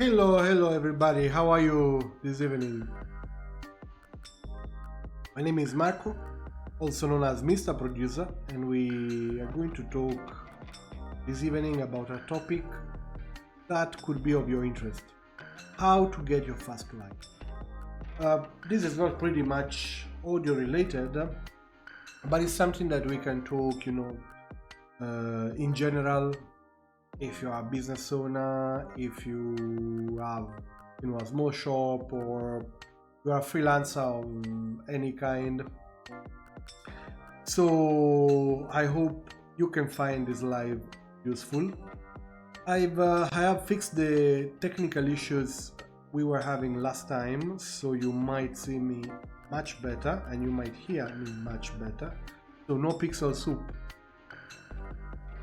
Hello everybody. How are you this evening? My name is Marco, also known as Mr. Producer, and we are going to talk this evening about a topic that could be of your interest: how to get your first client. This is not pretty much audio related, but it's something that we can talk, in general. If you are a business owner, if you have, a small shop, or you are a freelancer of any kind. So I hope you can find this live useful. I have fixed the technical issues we were having last time, so you might see me much better and you might hear me much better. So no pixel soup.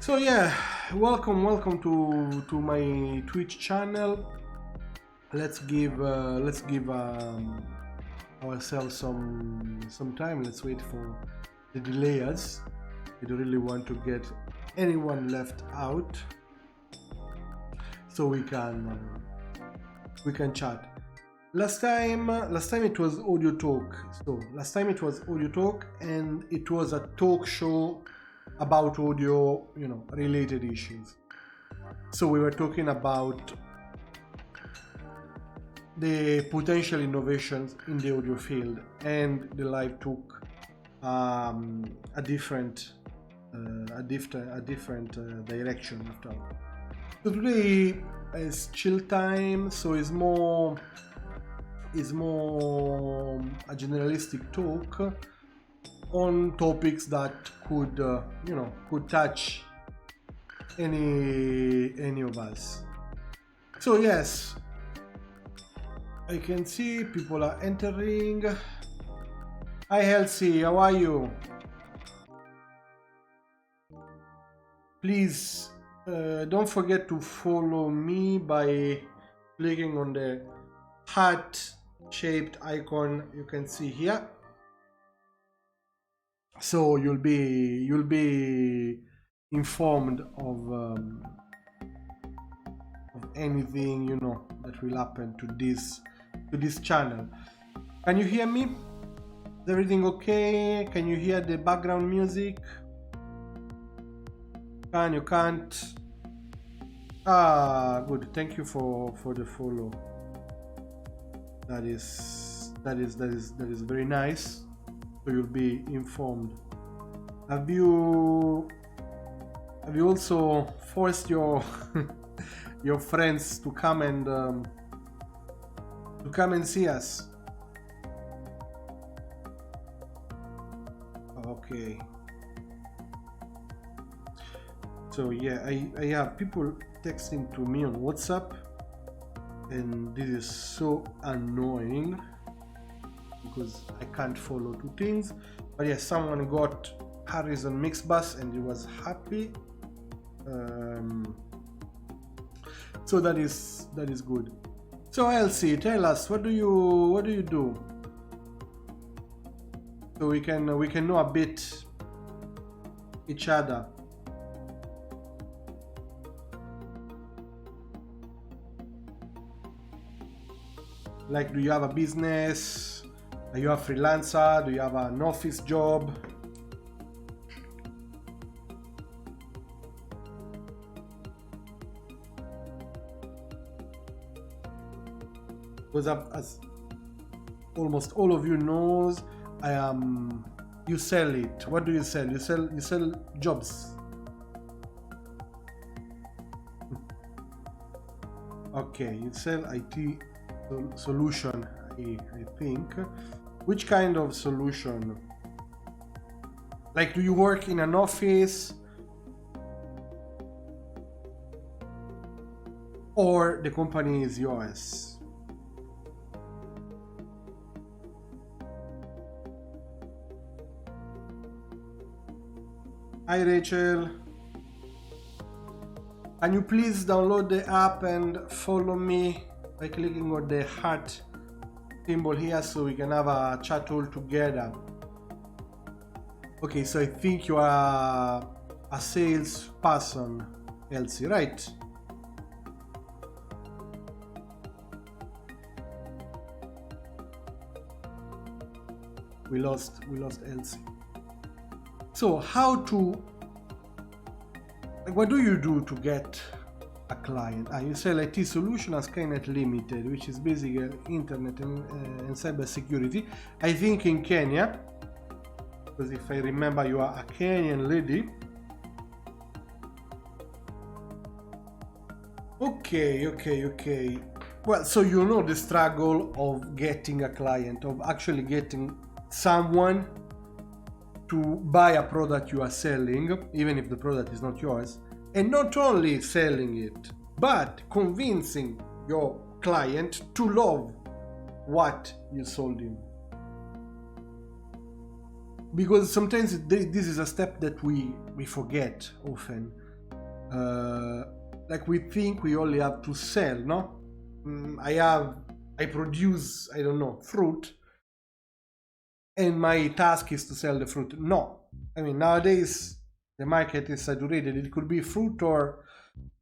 So yeah, welcome to my Twitch channel. Let's give ourselves some time. Let's wait for the delayers. We don't really want to get anyone left out, so we can chat. Last time it was audio talk. So last time it was audio talk, and it was a talk show about audio, related issues. So we were talking about the potential innovations in the audio field, and the live took a different direction after. So today is chill time, so it's more a generalistic talk on topics that could touch any of us. So yes, I can see people are entering. Hi Elsie, how are you? Please don't forget to follow me by clicking on the heart shaped icon you can see here. So you'll be informed of anything that will happen to this channel. Can you hear me? Is everything okay? Can you hear the background music? You can't? Good. Thank you for the follow. That is very nice. So you'll be informed. Have you also forced your your friends to come and see us? Okay. So yeah, I have people texting to me on WhatsApp, and this is so annoying because I can't follow two things. But yeah, someone got Harrison Mixbus and he was happy. So that is good. So Elsie, tell us, what do you do? So we can know a bit each other. Like, do you have a business? Are you a freelancer? Do you have an office job? Because as almost all of you knows, I am. You sell it. What do you sell? You sell jobs. Okay, you sell IT solution. I think. Which kind of solution? Like, do you work in an office, or the company is yours? Hi Rachel. Can you please download the app and follow me by clicking on the heart symbol here, so we can have a chat all together? Okay, so I think you are a sales person, Elsie, right? we lost Elsie. So how to, like, what do you do to get a client? You sell IT solution as Skynet Limited, which is basically internet and cyber security. I think in Kenya, because if I remember, you are a Kenyan lady. Okay. Well, so you know the struggle of getting a client, of actually getting someone to buy a product you are selling, even if the product is not yours, and not only selling it, but convincing your client to love what you sold him. Because sometimes this is a step that we forget often. Like we think we only have to sell, no? I produce, I don't know, fruit, and my task is to sell the fruit. No, I mean, nowadays the market is saturated. It could be fruit or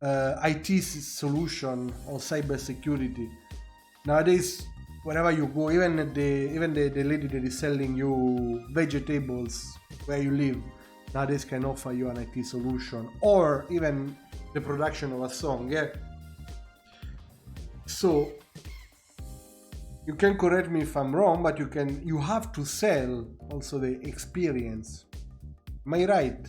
IT solution or cyber security. Nowadays, wherever you go, even the lady that is selling you vegetables where you live, nowadays can offer you an IT solution, or even the production of a song. Yeah. So you can correct me if I'm wrong, but you have to sell also the experience. Am I right?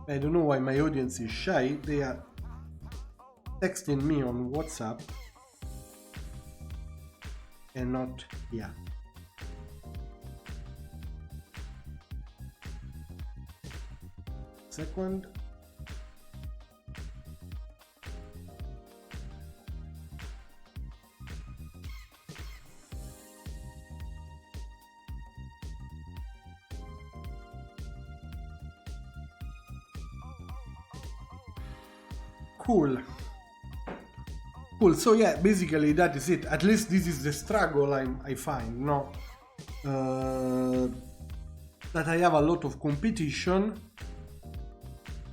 I don't know why my audience is shy. They are texting me on WhatsApp and not here. Second. Cool. So yeah, basically that is it. At least this is the struggle I find, no? That I have a lot of competition,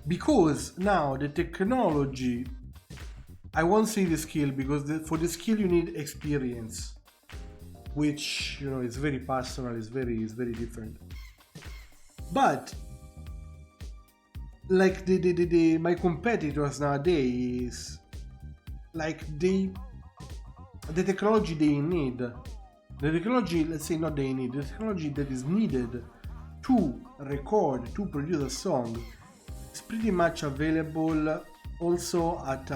because now the technology, I won't say the skill, because for the skill you need experience, which, you know, is very personal, is very different. But like my competitors nowadays, like the technology they need, the technology, let's say not they need, the technology that is needed to record, to produce a song is pretty much available also at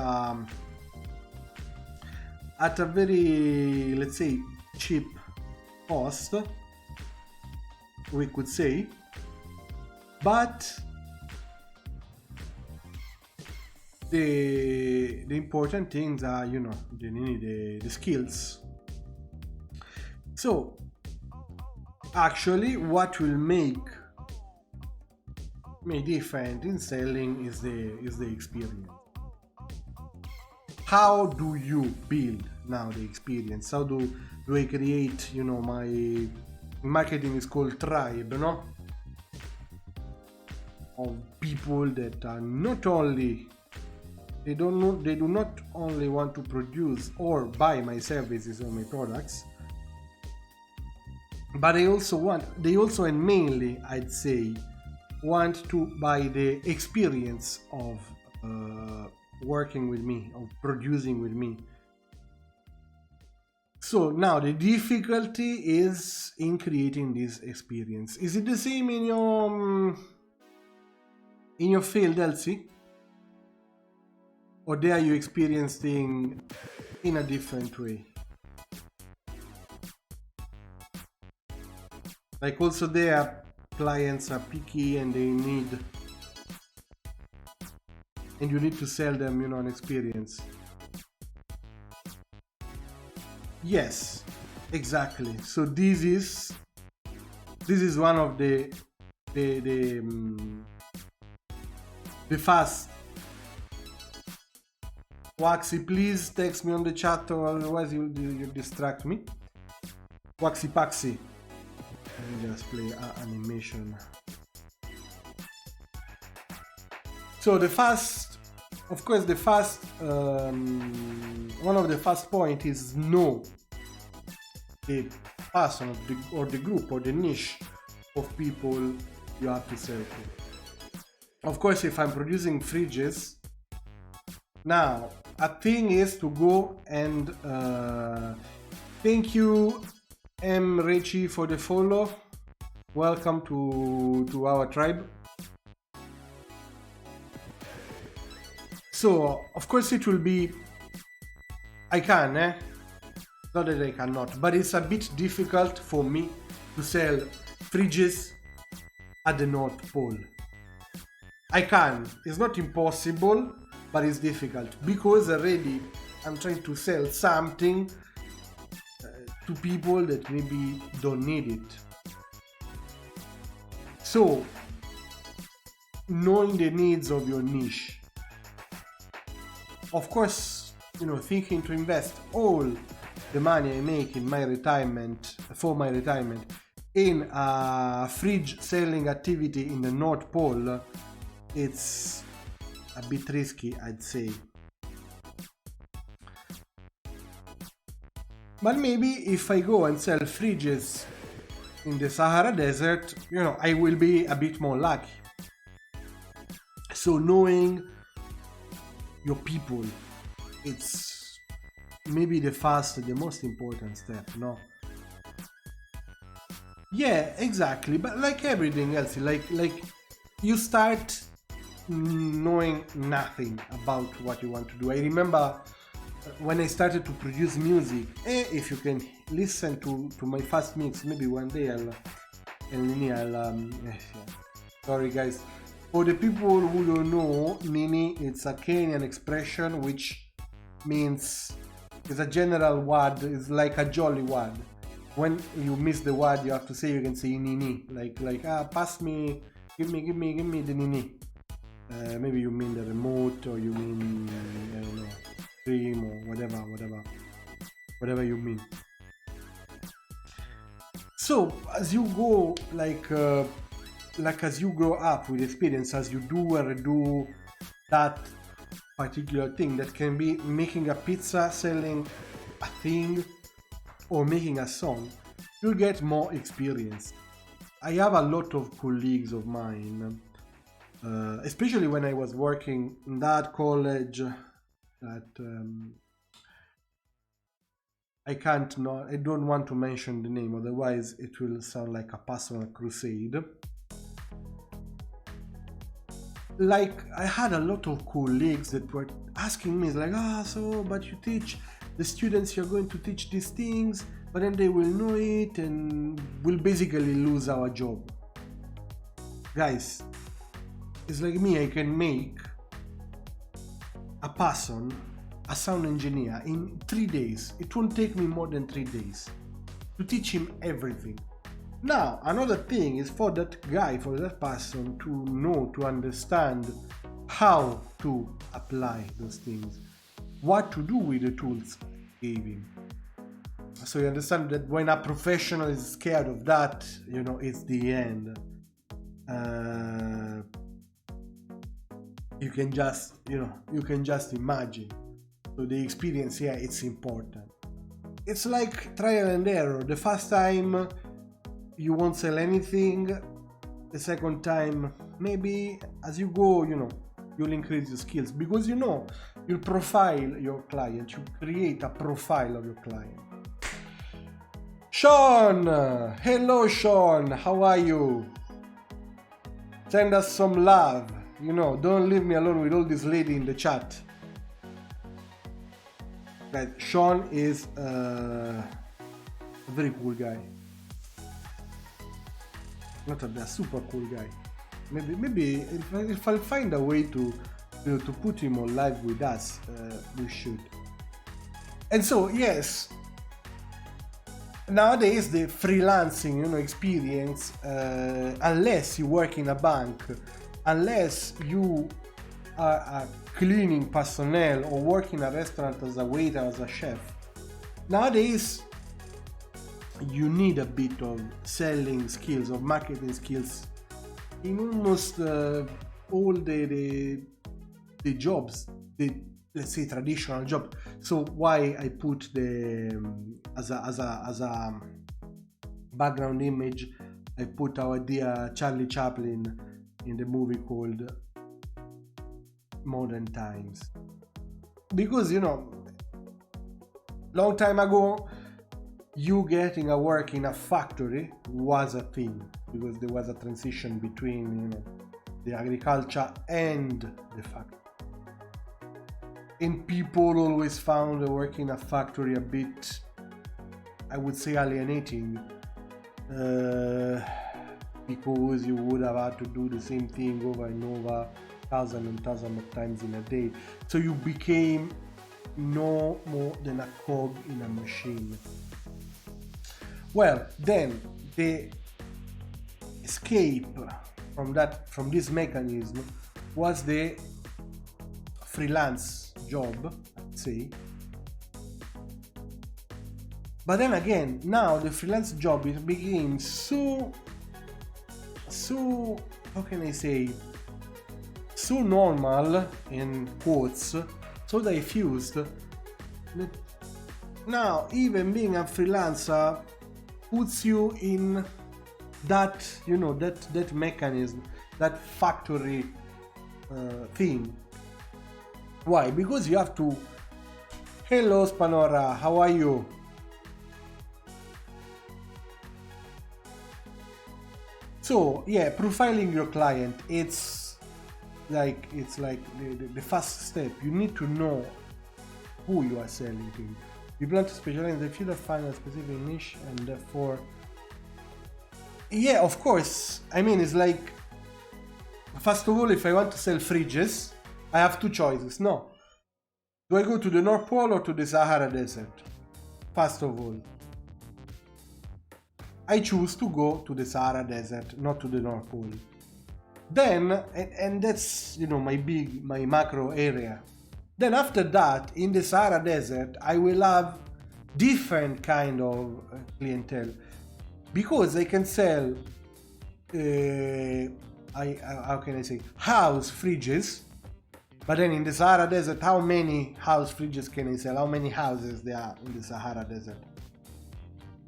a very, let's say, cheap cost, we could say. But the important things are, you know, you need the skills. So actually what will make me different in selling is the experience. How do you build now the experience? How do I create, you know, my marketing is called tribe, no? Of people that are not only, they do not only want to produce or buy my services or my products, but they also and mainly, I'd say, want to buy the experience of working with me, of producing with me. So now the difficulty is in creating this experience. Is it the same in your field, Elsie? Or there you experiencing in a different way? Like also there clients are picky and they need, and you need to sell them, you know, an experience. Yes, exactly. So this is one of the fast. Waxy, please text me on the chat, or otherwise you distract me. Waxy Paxy. Let me just play animation. So the fast, of course, one of the fast point is know the person or the group or the niche of people you have to sell to. Of course, if I'm producing fridges, now a thing is to go and thank you M. Richie for the follow. Welcome to our tribe. So of course it will be, I can, not that I cannot, but it's a bit difficult for me to sell fridges at the North Pole. I can, it's not impossible, but it's difficult because already I'm trying to sell something to people that maybe don't need it. So knowing the needs of your niche, of course, thinking to invest all the money I make in my retirement, for my retirement, in a fridge selling activity in the North Pole, it's a bit risky, I'd say. But maybe if I go and sell fridges in the Sahara Desert, I will be a bit more lucky. So knowing your people, it's maybe the most important step, no? Yeah, exactly. But like everything else, like you start knowing nothing about what you want to do. I remember when I started to produce music, if you can listen to my first mix, maybe one day sorry guys. For the people who don't know, Nini, it's a Kenyan expression which means, it's a general word, it's like a jolly word. When you miss the word, you have to say, you can say Nini, like pass me, give me the Nini. Maybe you mean the remote, or you mean, I don't know, stream, or whatever you mean. So as you go, like as you grow up with experience, as you do and redo that particular thing, that can be making a pizza, selling a thing, or making a song, you'll get more experience. I have a lot of colleagues of mine, especially when I was working in that college that I don't want to mention the name, otherwise it will sound like a personal crusade. Like, I had a lot of colleagues that were asking me, like, but you teach the students, you're going to teach these things, but then they will know it and will basically lose our job. Guys, it's like me, I can make a person, a sound engineer, in 3 days. It won't take me more than 3 days to teach him everything. Now, another thing is for that guy, for that person to know, to understand how to apply those things, what to do with the tools he gave him. So you understand that when a professional is scared of that, it's the end. You can just imagine. So the experience here, it's important. It's like trial and error. The first time you won't sell anything. The second time, maybe as you go, you'll increase your skills, because you'll profile your client. You create a profile of your client. Sean! Hello Sean, how are you? Send us some love. Don't leave me alone with all this lady in the chat. Guys, Sean is a very cool guy. Not a super cool guy. Maybe if I'll find a way to put him on live with us, we should. And so, yes, nowadays the freelancing, experience, unless you work in a bank, unless you are a cleaning personnel or work in a restaurant as a waiter, as a chef, nowadays you need a bit of selling skills, of marketing skills in almost all the jobs, the let's say, traditional job. So why I put the as a background image, I put our dear Charlie Chaplin in the movie called Modern Times, because long time ago, you getting a work in a factory was a thing, because there was a transition between the agriculture and the factory, and people always found the work in a factory a bit, I would say, alienating, because you would have had to do the same thing over and over, thousands and thousands of times in a day. So you became no more than a cog in a machine. Well, then the escape from this mechanism was the freelance job, I'd say. But then again, now the freelance job, it became so how can I say, so normal, in quotes, so diffused, that now even being a freelancer puts you in that that mechanism, that factory thing. Why? Because you have to, hello Spanora, how are you? So yeah, profiling your client, it's like the first step. You need to know who you are selling to. You plan to specialize in the field of find a specific niche, and therefore, yeah, of course. I mean, it's like, first of all, if I want to sell fridges, I have two choices. No, do I go to the North Pole or to the Sahara Desert? First of all, I choose to go to the Sahara Desert, not to the North Pole. Then, and that's my macro area. Then after that, in the Sahara Desert, I will have different kind of clientele, because I can sell, how can I say, house fridges. But then in the Sahara Desert, how many house fridges can I sell? How many houses there are in the Sahara Desert?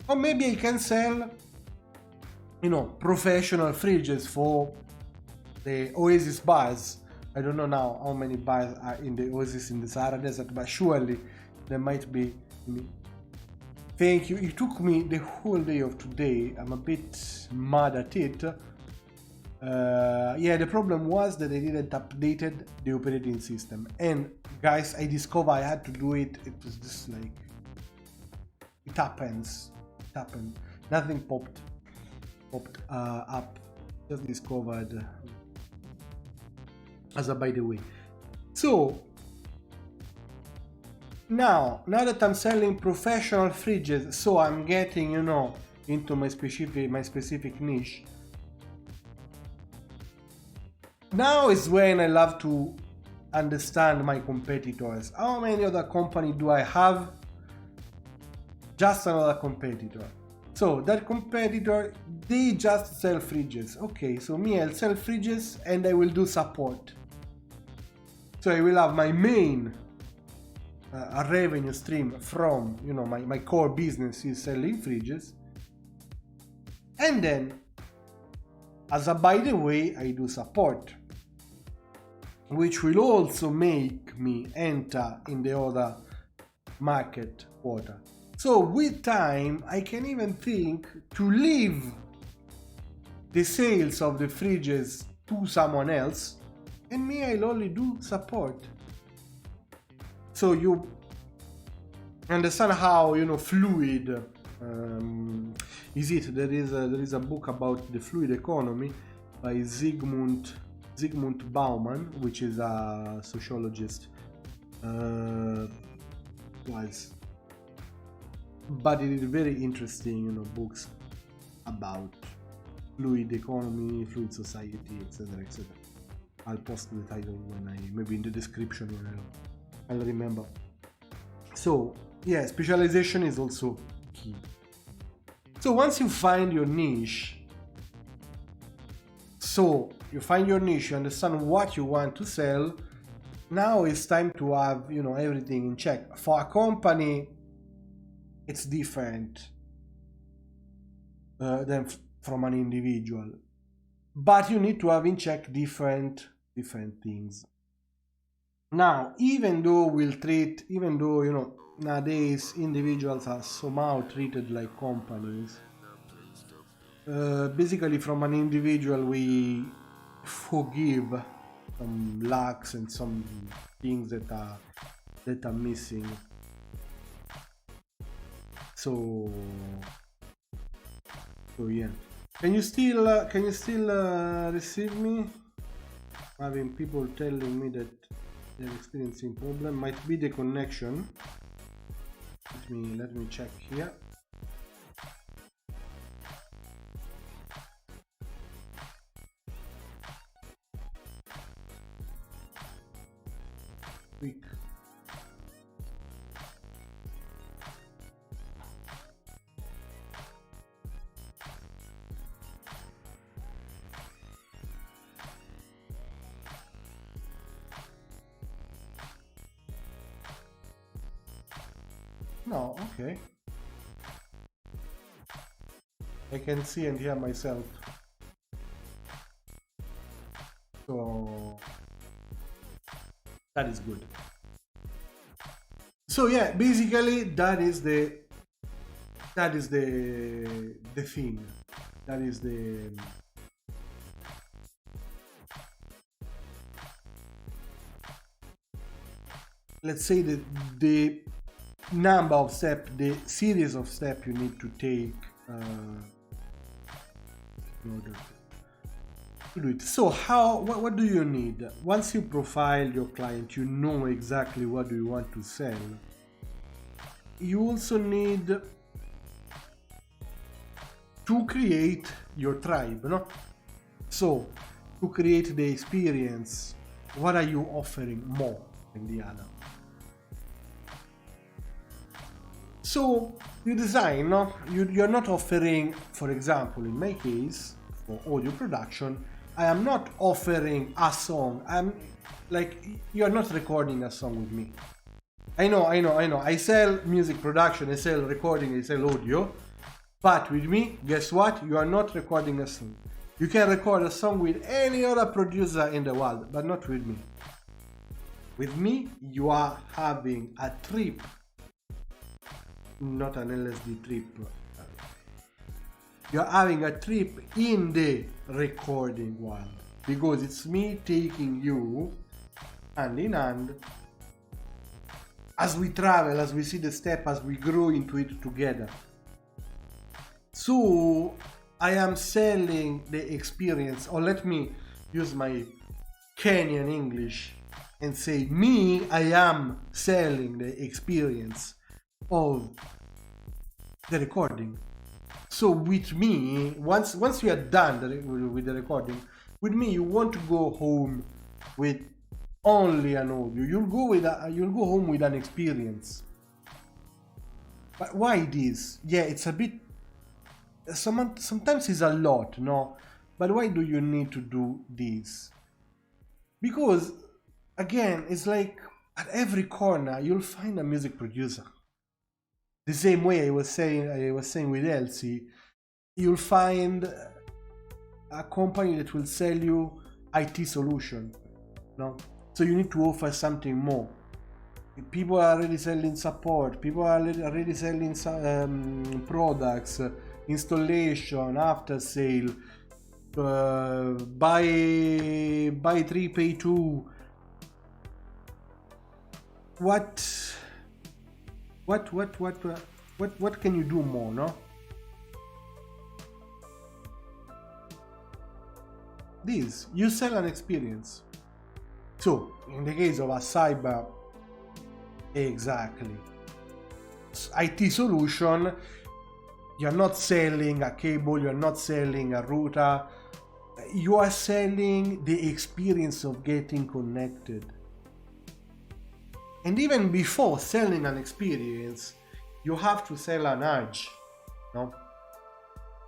Or maybe I can sell, professional fridges for the Oasis bars. I don't know now how many bars are in the Oasis in the Sahara Desert, but surely there might be. Thank you. It took me the whole day of today. I'm a bit mad at it. Yeah, the problem was that I didn't updated the operating system. And guys, I discovered I had to do it. It was just like, it happens. It happened. Nothing popped up. Just discovered as a by the way. So now that I'm selling professional fridges, so I'm getting into my specific niche. Now is when I love to understand my competitors. How many other companies do I have? Just another competitor. So that competitor, they just sell fridges. Okay, so me, I'll sell fridges and I will do support. So I will have my main a revenue stream from my core business is selling fridges, and then as a by the way, I do support, which will also make me enter in the other market quota. So with time, I can even think to leave the sales of the fridges to someone else, and me, I'll only do support. So you understand how fluid is it? There is a book about the fluid economy by Zygmunt Bauman, which is a sociologist. But it is very interesting, books about fluid economy, fluid society, etc., etc. I'll post the title maybe in the description when I'll remember. So yeah, specialization is also key. So once you find your niche, you understand what you want to sell, now it's time to have, you know, everything in check. For a company, it's different than from an individual, but you need to have in check different things. Now, even though, you know, nowadays individuals are somehow treated like companies, basically from an individual we forgive some lacks and some things that are missing. So yeah, can you still receive me? Having people telling me that they're experiencing problem. Might be the connection. Let me check here. Quick. No, okay. I can see and hear myself. So that is good. So yeah, basically that is the thing. That is the let's say the number of steps, the series of steps you need to take in order to do it. So what do you need? Once you profile your client, you know exactly what do you want to sell. You also need to create your tribe, no? So to create the experience, what are you offering more than the other? So you design, no? You're not offering, for example, in my case, for audio production, I am not offering a song. I'm like, you're not recording a song with me. I know. I sell music production, I sell recording, I sell audio. But with me, guess what? You are not recording a song. You can record a song with any other producer in the world, but not with me. With me, you are having a trip. Not an LSD trip. You're having a trip in the recording world, because it's me taking you hand in hand as we travel, as we see the step, as we grow into it together. So I am selling the experience, or let me use my Kenyan English and say, me, I am selling the experience of the recording. So with me, once you are done with the recording, with me you won't go home with only an audio. You'll go home with an experience. But why this? Yeah, it's a bit. Sometimes it's a lot, no. But why do you need to do this? Because again, it's like at every corner you'll find a music producer. The same way I was saying with Elsie, you'll find a company that will sell you IT solution, no? So you need to offer something more. People are already selling support. People are already selling products, installation, after sale, buy 3 pay 2. What can you do more, no? This, you sell an experience. So in the case of a cyber, exactly, IT solution, you're not selling a cable, you're not selling a router, you are selling the experience of getting connected. And even before selling an experience, you have to sell an urge, no?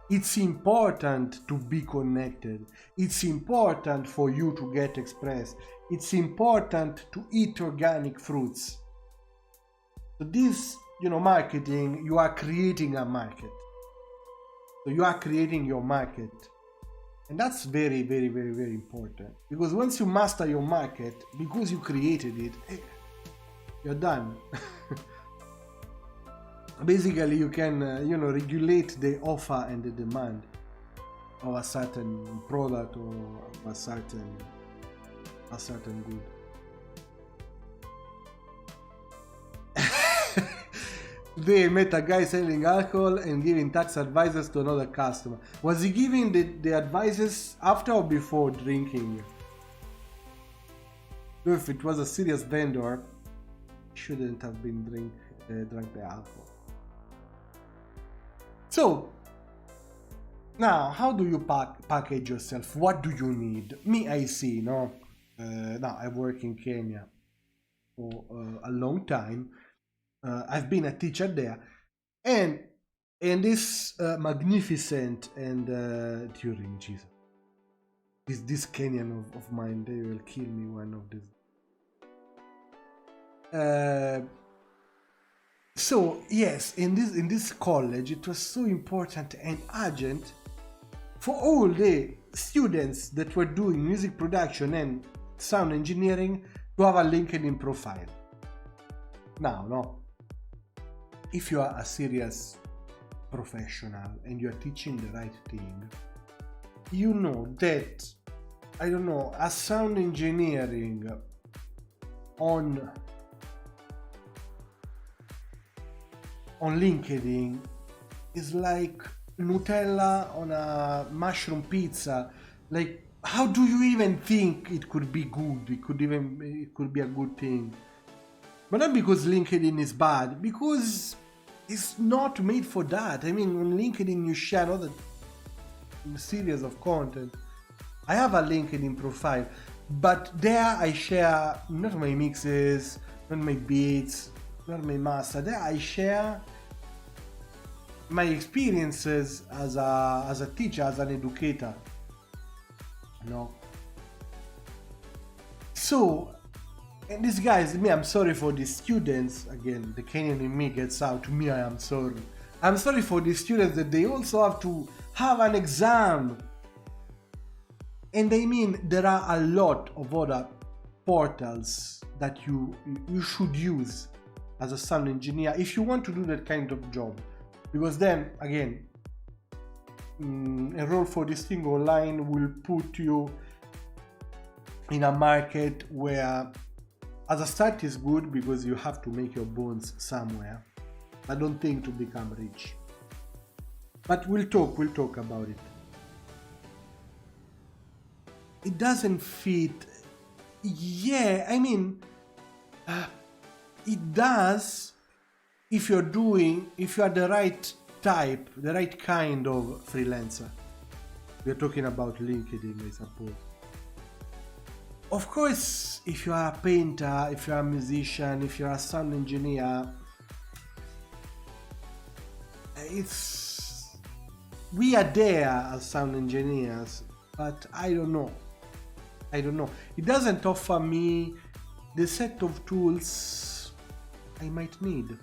It's important to be connected. It's important for you to get expressed. it's important to eat organic fruits. So this, marketing, you are creating a market. So you are creating your market. And that's very, very, very, very important. Because once you master your market, because you created it, you're done. Basically, you can, regulate the offer and the demand of a certain product or a certain good. They met a guy selling alcohol and giving tax advices to another customer. Was he giving the advices after or before drinking? If it was a serious vendor, he shouldn't have been drunk the alcohol. So, now, how do you package yourself? What do you need? Me, I see, now I work in Kenya for a long time. I've been a teacher there, and this magnificent and during Jesus, this Kenyan of mine, they will kill me one of these. So yes, in this college, it was so important and urgent for all the students that were doing music production and sound engineering to have a LinkedIn profile. Now, if you are a serious professional and you are teaching the right thing, you know that, a sound engineering on LinkedIn is like Nutella on a mushroom pizza. Like, how do you even think it could be good? It could be a good thing. But not because LinkedIn is bad, because it's not made for that. I mean, on LinkedIn you share another series of content. I have a LinkedIn profile, but there I share not my mixes, not my beats, not my master. There I share my experiences as a teacher, as an educator. So, and these guys, I'm sorry for the students. Again, the Kenyan in me gets out. Me, I am sorry. I'm sorry for the students that they also have to have an exam. And I mean, there are a lot of other portals that you should use as a sound engineer if you want to do that kind of job. Because then, again, enroll for this thing online will put you in a market where, as a start, is good because you have to make your bones somewhere. I don't think to become rich. But we'll talk about it. It doesn't fit. Yeah, I mean, it does if you are the right type, the right kind of freelancer. We're talking about LinkedIn, I suppose. Of course, if you are a painter, if you are a musician, if you are a sound engineer, we are there as sound engineers, but I don't know. It doesn't offer me the set of tools I might need.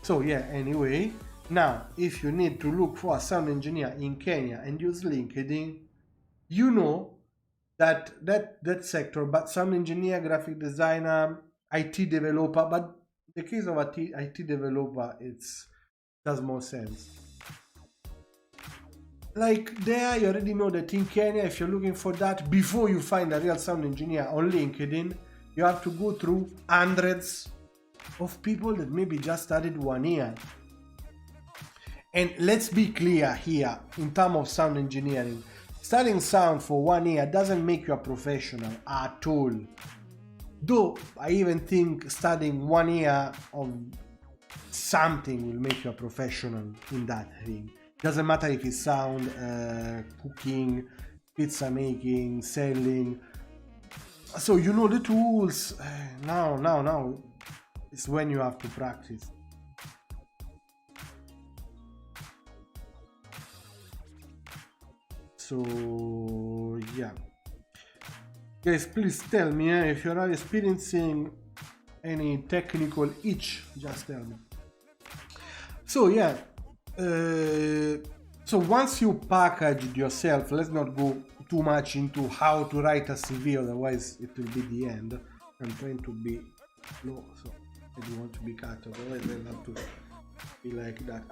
So yeah, anyway, now if you need to look for a sound engineer in Kenya and use LinkedIn, you know that sector, but sound engineer, graphic designer, IT developer, but the case of IT developer, it does more sense. Like there, you already know that in Kenya, if you're looking for that, before you find a real sound engineer on LinkedIn, you have to go through hundreds of people that maybe just started 1 year. And let's be clear here, in terms of sound engineering, studying sound for 1 year doesn't make you a professional at all. Though I even think studying 1 year of something will make you a professional in that thing. Doesn't matter if it's sound, cooking, pizza making, selling. So you know the tools. Now it's when you have to practice. So yeah. Guys, please tell me if you are experiencing any technical itch, just tell me. So yeah, so once you packaged yourself, let's not go too much into how to write a CV, otherwise it will be the end. I'm trying to be low, so I don't want to be cut, otherwise I'll have to be like that.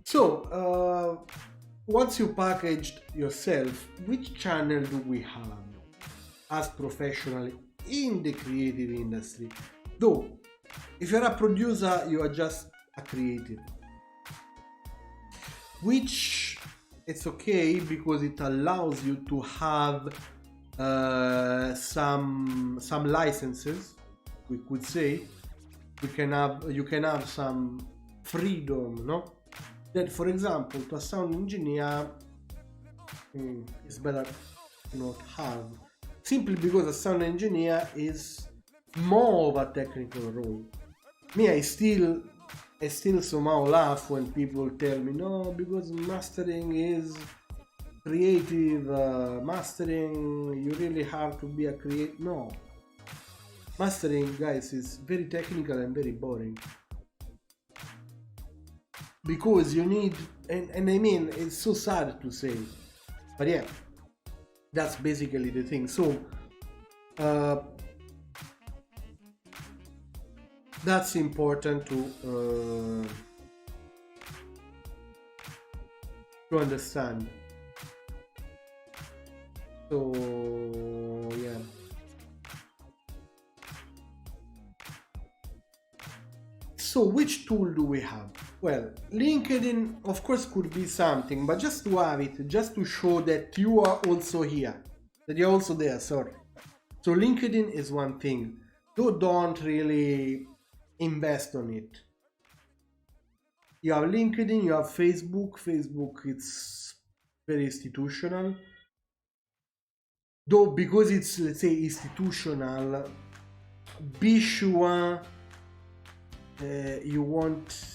So once you packaged yourself, which channel do we have as professional in the creative industry? Though, if you're a producer, you are just a creative. Which it's okay because it allows you to have some licenses, we could say. You can have some freedom, no? That, for example, to a sound engineer, it's better to not have, simply because a sound engineer is more of a technical role. Me, I still somehow laugh when people tell me, no, because mastering is creative, mastering, you really have to be a creative. No, mastering, guys, is very technical and very boring. Because you need, and I mean, it's so sad to say, but yeah, that's basically the thing. So that's important to understand. So yeah. So which tool do we have? Well, LinkedIn, of course, could be something, but just to have it, just to show that you are also here, that you're also there, sorry. So LinkedIn is one thing, though don't really invest on it. You have LinkedIn, you have Facebook. Facebook, it's very institutional. Though because it's, let's say, institutional, be sure you want...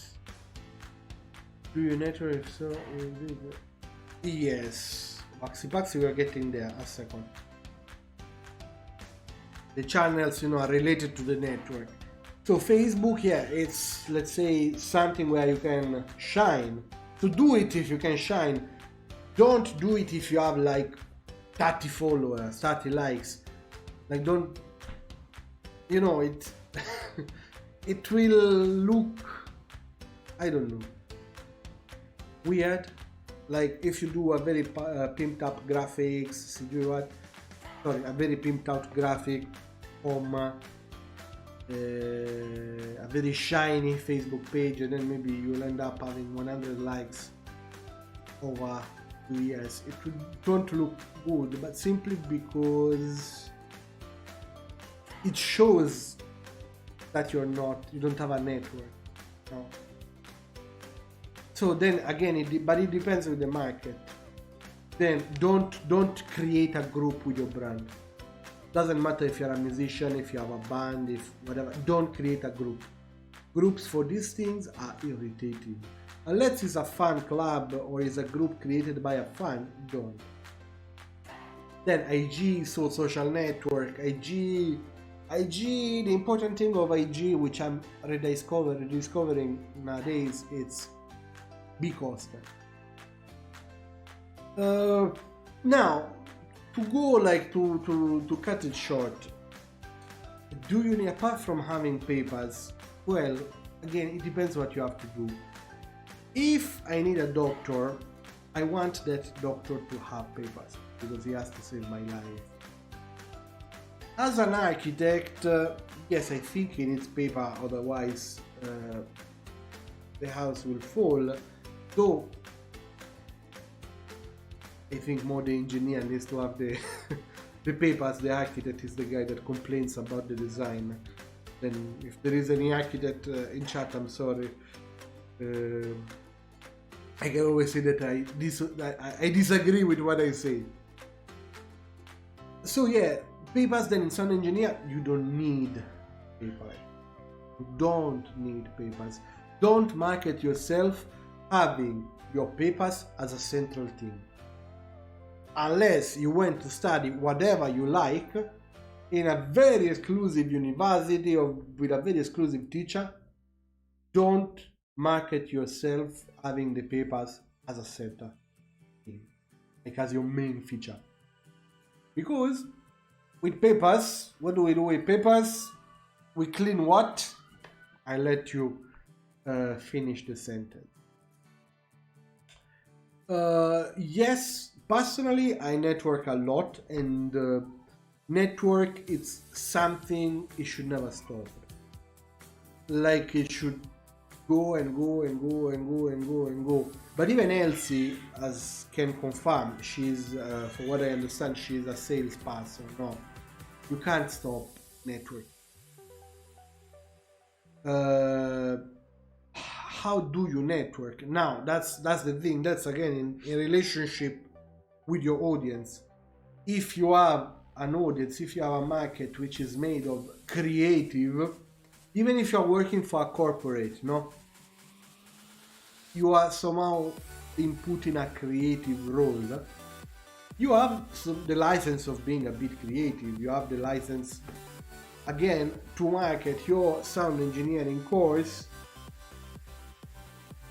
Do you network? So yes, Paxi, we are getting there. A second. The channels, are related to the network. So Facebook, yeah, it's, let's say, something where you can shine. To do it, if you can shine, don't do it if you have like 30 followers, 30 likes. Like, don't, it it will look, I don't know, weird. Like if you do a very pimped up graphics, a very pimped out graphic, a very shiny Facebook page, and then maybe you'll end up having 100 likes over 2 years. It don't look good, but simply because it shows that you don't have a network. No. So then again, it depends on the market. Then don't create a group with your brand. Doesn't matter if you're a musician, if you have a band, if whatever. Don't create a group. Groups for these things are irritating. Unless it's a fan club or it's a group created by a fan, don't. Then IG, so social network. IG, the important thing of IG, which I'm rediscovering nowadays, it's be constant. Now, to go like to cut it short, do you need, apart from having papers? Well, again, it depends what you have to do. If I need a doctor, I want that doctor to have papers because he has to save my life. As an architect, yes, I think he needs paper, otherwise the house will fall. Though I think more the engineer needs to have the the papers. The architect is the guy that complains about the design. Then if there is any architect in chat, I'm sorry. I can always say that I disagree with what I say. So yeah, papers. Then in sound engineer, you don't need paper. You don't need papers. Don't market yourself having your papers as a central thing. unless you went to study whatever you like in a very exclusive university or with a very exclusive teacher, don't market yourself having the papers as a center thing, like as your main feature. Because with papers, what do we do with papers? We clean what? I let you finish the sentence. Yes, personally, I network a lot, and network, it's something it should never stop. Like it should go and go and go and go and go and go. But even Elsie, as can confirm, she's, for what I understand, she's a salesperson. No, you can't stop network. How do you network? Now, that's the thing. That's again in relationship with your audience. If you have an audience, if you have a market which is made of creative, even if you're working for a corporate, no, you are somehow being put in a creative role. You have the license of being a bit creative. You have the license, again, to market your sound engineering course,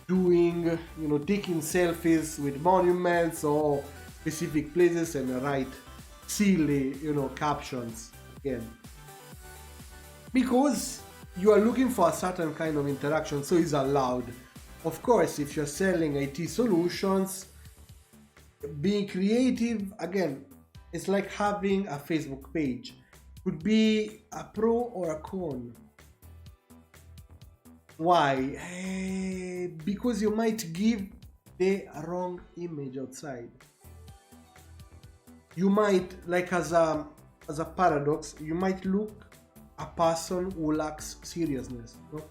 doing, taking selfies with monuments or specific places and write silly, captions again. Because you are looking for a certain kind of interaction, so it's allowed. Of course, if you're selling IT solutions, being creative, again, it's like having a Facebook page. Could be a pro or a con. Why? Because you might give the wrong image outside. You might, like as a paradox, you might look a person who lacks seriousness. No?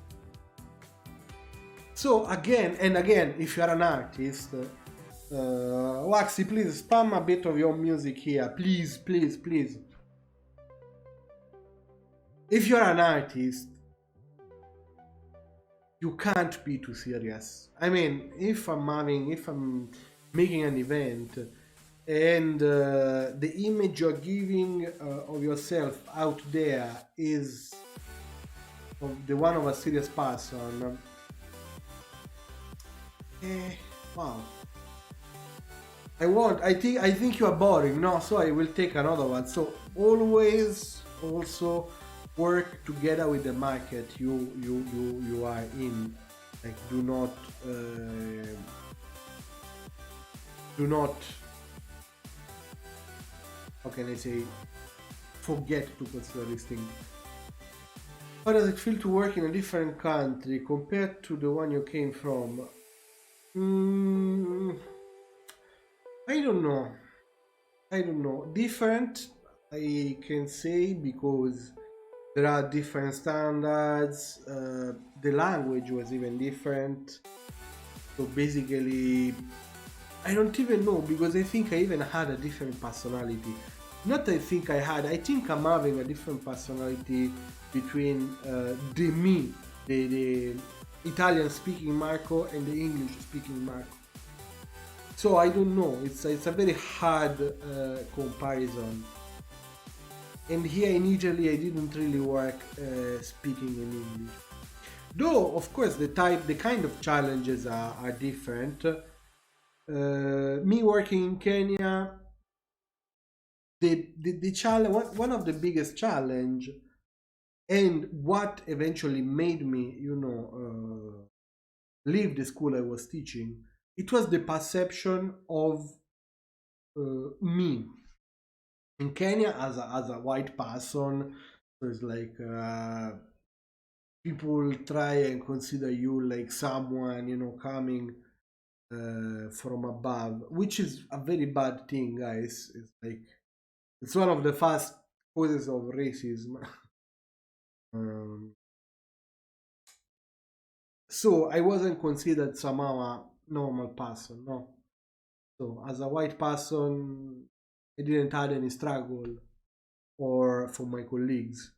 So again and again, if you're an artist, Waxy, please spam a bit of your music here, please, please, please. If you're an artist, you can't be too serious. I mean, if I'm making an event and the image you're giving of yourself out there is the one of a serious person, wow. I think you are boring, no? So I will take another one. So always also work together with the market you are in. Like do not how can I say, forget to consider this thing. How does it feel to work in a different country compared to the one you came from? I don't know. Different, I can say, because there are different standards. The language was even different. So basically, I don't even know, because I think I even had a different personality. Not I think I'm having a different personality between the Italian speaking Marco and the English speaking Marco. So I don't know, it's a very hard comparison. And here in Italy I didn't really work speaking in English. Though of course the kind of challenges are different. Me working in Kenya, the challenge, one of the biggest challenge, and what eventually made me, leave the school I was teaching, it was the perception of me in Kenya as a white person. So it's like people try and consider you like someone, coming from above, which is a very bad thing, guys. It's like it's one of the first causes of racism. So I wasn't considered somehow a normal person, no. So as a white person, I didn't have any struggle, or for my colleagues,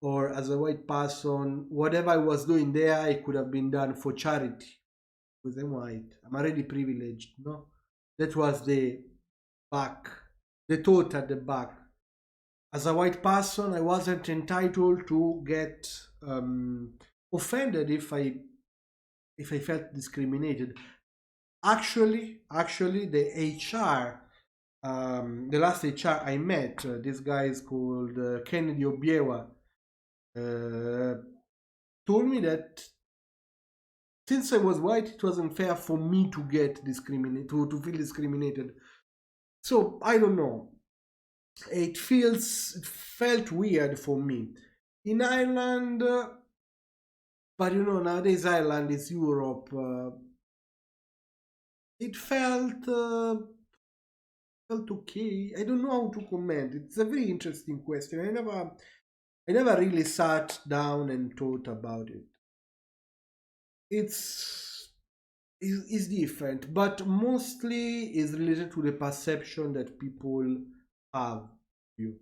or as a white person, whatever I was doing there, it could have been done for charity. Because I'm white, I'm already privileged, no. That was the back, the thought at the back. As a white person, I wasn't entitled to get offended if I felt discriminated. Actually, the HR, the last HR I met, this guy is called Kennedy Obiewa, told me that since I was white, it wasn't fair for me to get discriminated, to feel discriminated. So I don't know. It felt weird for me. In Ireland, but you know, nowadays Ireland is Europe. It felt okay. I don't know how to comment. It's a very interesting question. I never really sat down and thought about it. It's different, but mostly is related to the perception that people have of you.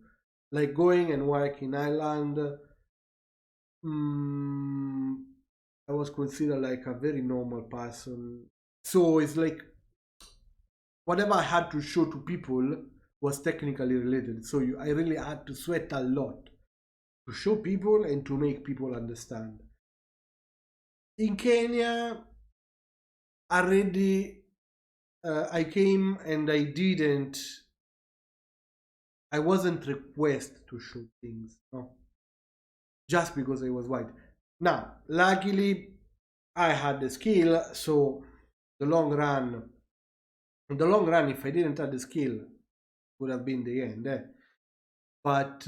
Like going and work in Ireland, I was considered like a very normal person. So it's like whatever I had to show to people was technically related. So I really had to sweat a lot to show people and to make people understand. In Kenya, already I came and I wasn't requested to show things, no, just because I was white. Now, luckily, I had the skill, so in the long run, if I didn't have the skill, it would have been the end. But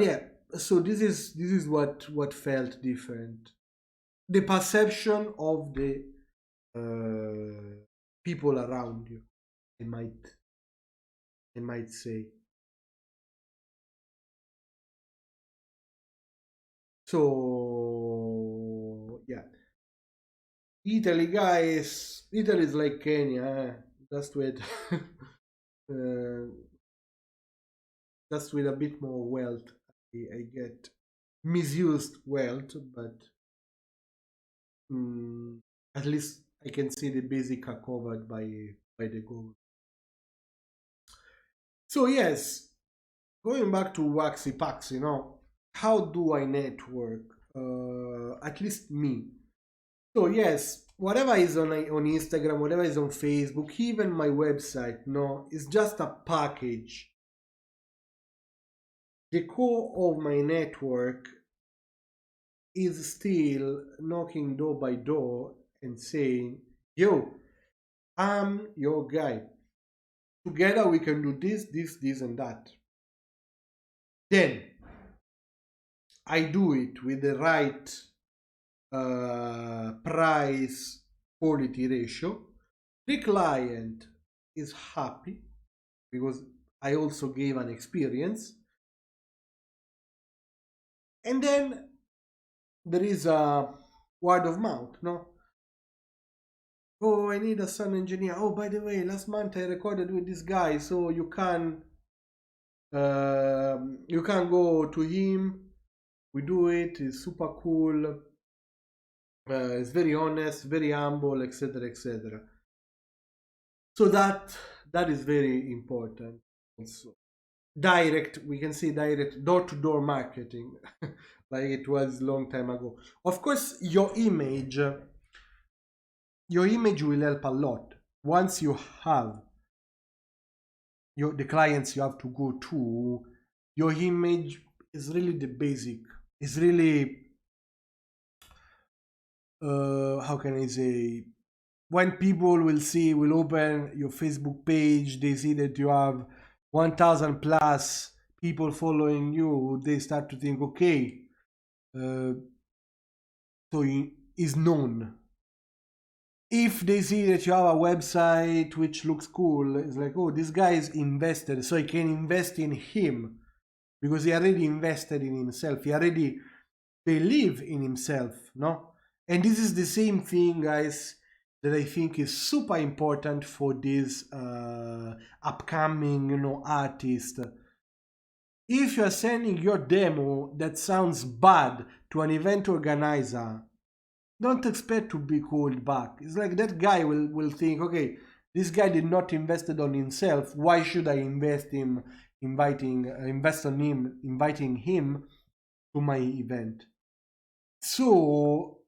yeah. So this is what felt different. The perception of the people around you, I might say. So yeah, Italy, guys. Italy is like Kenya. Just with just with a bit more wealth. I get misused wealth, but at least I can see the basic are covered by the government. So yes, going back to Waxy Paxy, how do I network? At least me. So yes, whatever is on Instagram, whatever is on Facebook, even my website, is just a package. The core of my network is still knocking door by door and saying, yo, I'm your guy. Together we can do this, and that. Then I do it with the right price quality ratio. The client is happy because I also gave an experience. And then there is a word of mouth, Oh, I need a sound engineer. Oh, by the way, last month I recorded with this guy, so you can go to him. We do it. It's super cool. It's very honest, very humble, etc., etc. So that is very important. Also, we can say direct door-to-door marketing, like it was a long time ago. Of course, your image will help a lot. Once you have the clients you have to go to, your image is really the basic. It's really how can I say, when people will open your Facebook page, they see that you have 1,000 plus people following you, they start to think, okay, so he is known. If they see that you have a website which looks cool, it's like, oh, this guy is invested, so I can invest in him because he already invested in himself. He already believe in himself, And this is the same thing, guys, that I think is super important for this upcoming, artist. If you are sending your demo that sounds bad to an event organizer, don't expect to be called back. It's like that guy will think, okay, This guy did not invest on himself. Why should I invest on him, inviting him to my event? So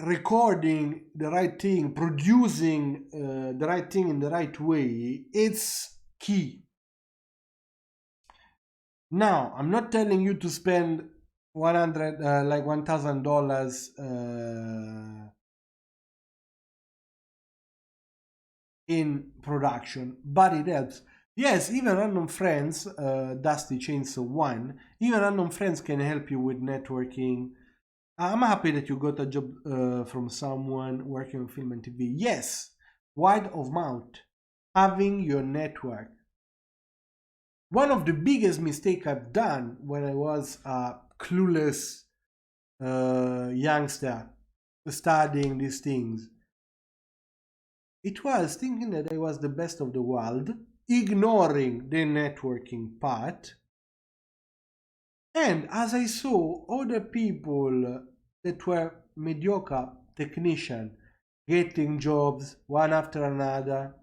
recording the right thing, producing the right thing in the right way, it's key. Now, I'm not telling you to spend $1,000 in production, but it helps. Yes, even random friends, Dusty Chainsaw 1, even random friends can help you with networking. I'm happy that you got a job from someone working on film and TV. Yes, word of mouth, having your network. One of the biggest mistakes I've done when I was a clueless youngster studying these things, it was thinking that I was the best of the world, ignoring the networking part. And as I saw other people that were mediocre technicians getting jobs one after another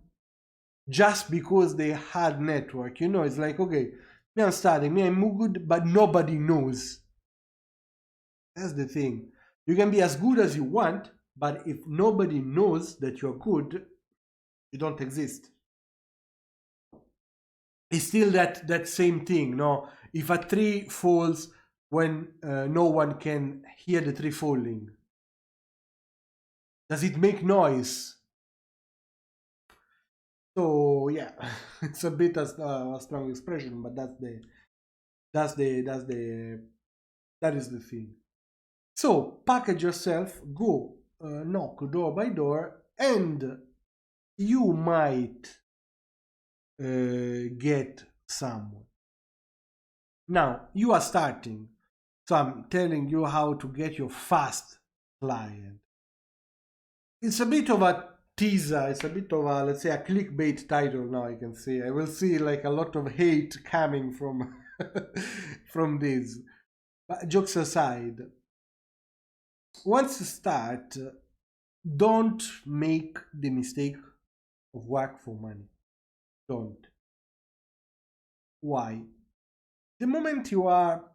just because they had network, it's like, okay, me I'm studying, me I'm good, but nobody knows. That's the thing. You can be as good as you want, but if nobody knows that you're good, you don't exist. It's still that same thing, no? If a tree falls when no one can hear the tree falling, does it make noise? So yeah, it's a bit a strong expression, but that is the thing. So package yourself, go knock door by door, and you might get someone. Now you are starting, so I'm telling you how to get your fast client. It's a bit of a teaser, it's a bit of a, let's say, a clickbait title. Now I can see, I will see like a lot of hate coming from from this. But jokes aside, once you start, don't make the mistake of work for money. Don't. Why? The moment you are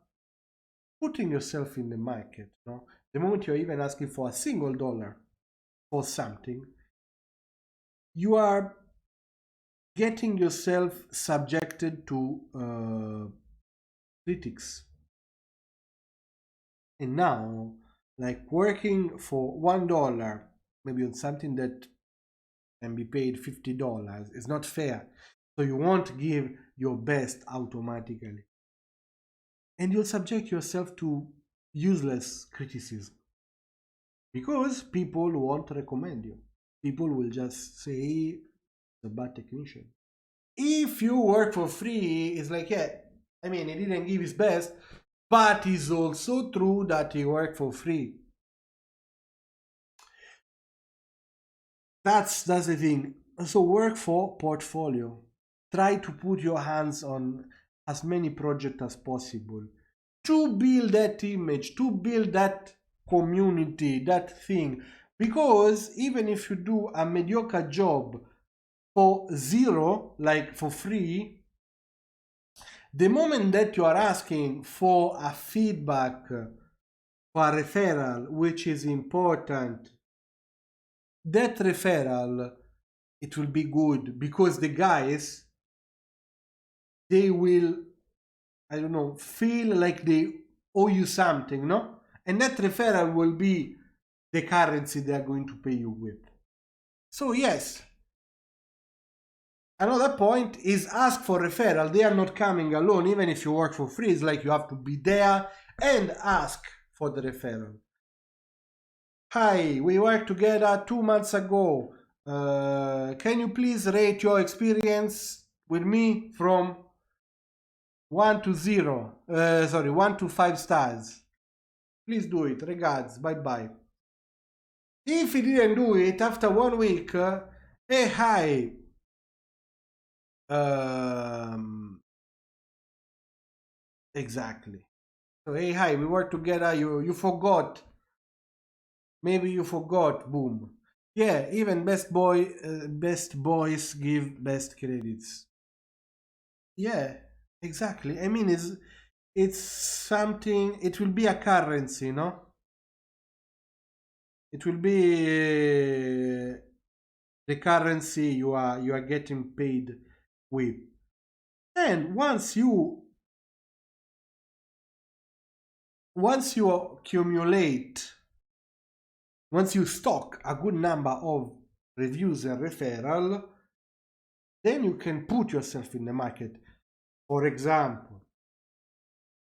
putting yourself in the market, the moment you're even asking for a single dollar for something, you are getting yourself subjected to critics. And now, like working for $1, maybe on something that can be paid $50, is not fair. So you won't give your best automatically. And you'll subject yourself to useless criticism. Because people won't recommend you. People will just say, the bad technician. If you work for free, it's like, yeah, I mean, he didn't give his best, but it's also true that he worked for free. That's the thing. So work for portfolio. Try to put your hands on as many projects as possible to build that image, to build that community, that thing. Because even if you do a mediocre job for zero, like for free, the moment that you are asking for a feedback, for a referral, which is important, that referral, it will be good because the guys, they will, I don't know, feel like they owe you something, no? And that referral will be the currency they are going to pay you with. So yes, another point is ask for referral. They are not coming alone. Even if you work for free, it's like you have to be there and ask for the referral. Hi, we worked together 2 months ago. Can you please rate your experience with me from 1 to 5 stars? Please do it. Regards. Bye-bye. If he didn't do it after 1 week, hey, hi. Exactly. So, hey, hi, we worked together. You forgot. Maybe you forgot. Boom. Yeah, even best boys give best credits. Yeah, exactly. I mean, it's something. It will be a currency, no? It will be the currency you are getting paid with. And once you accumulate, once you stock a good number of reviews and referral, then you can put yourself in the market. For example,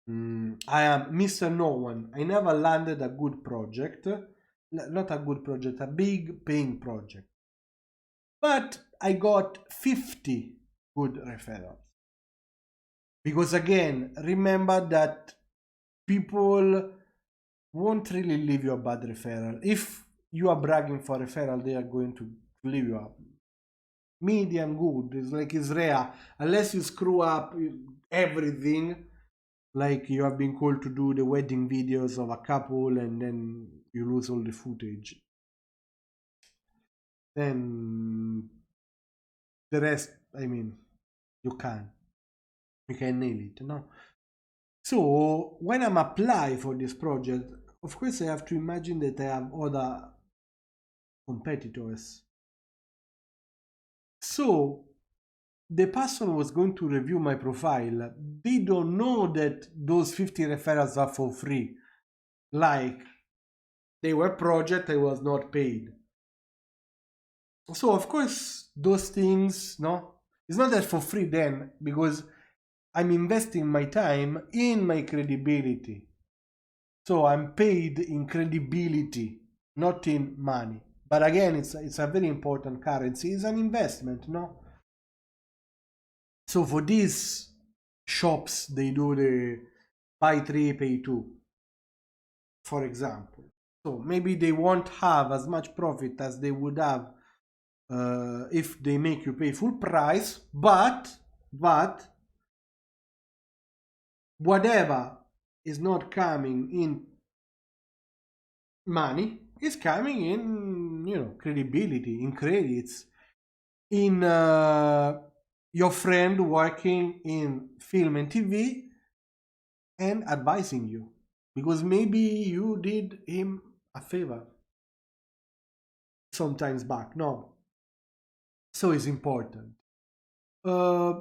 I am Mr. No One. I never landed a good project, not a good project, a big paying project. But I got 50 good referrals. Because again, remember that people won't really leave you a bad referral. If you are bragging for referral, they are going to leave you a medium good. It's rare. Unless you screw up everything, like you have been called to do the wedding videos of a couple and then you lose all the footage. Then the rest, I mean, you can. You can nail it, no? So when I'm applying for this project, of course I have to imagine that I have other competitors. So the person was going to review my profile. They don't know that those 50 referrals are for free. Like they were project, I was not paid. So of course those things, no, it's not that for free then, because I'm investing my time in my credibility. So I'm paid in credibility, not in money. But again, it's a very important currency. It's an investment, no? So for these shops, they do the buy three, pay two, for example. So maybe they won't have as much profit as they would have if they make you pay full price, but whatever is not coming in money is coming in, credibility, in credits, in your friend working in film and TV and advising you, because maybe you did him a favor sometimes back. No, so it's important. uh,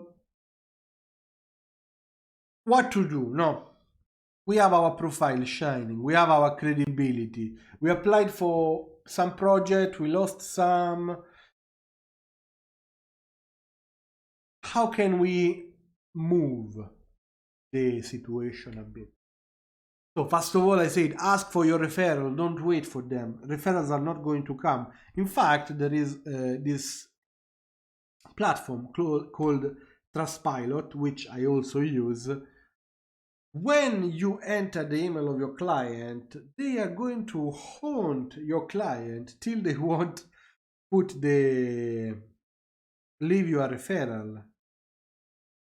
what to do? No, we have our profile shining, we have our credibility, we applied for some project, we lost some. How can we move the situation a bit? So first of all, I said ask for your referral. Don't wait for them. Referrals are not going to come. In fact, there is this platform called Trustpilot, which I also use. When you enter the email of your client, they are going to haunt your client till they won't put the leave you a referral.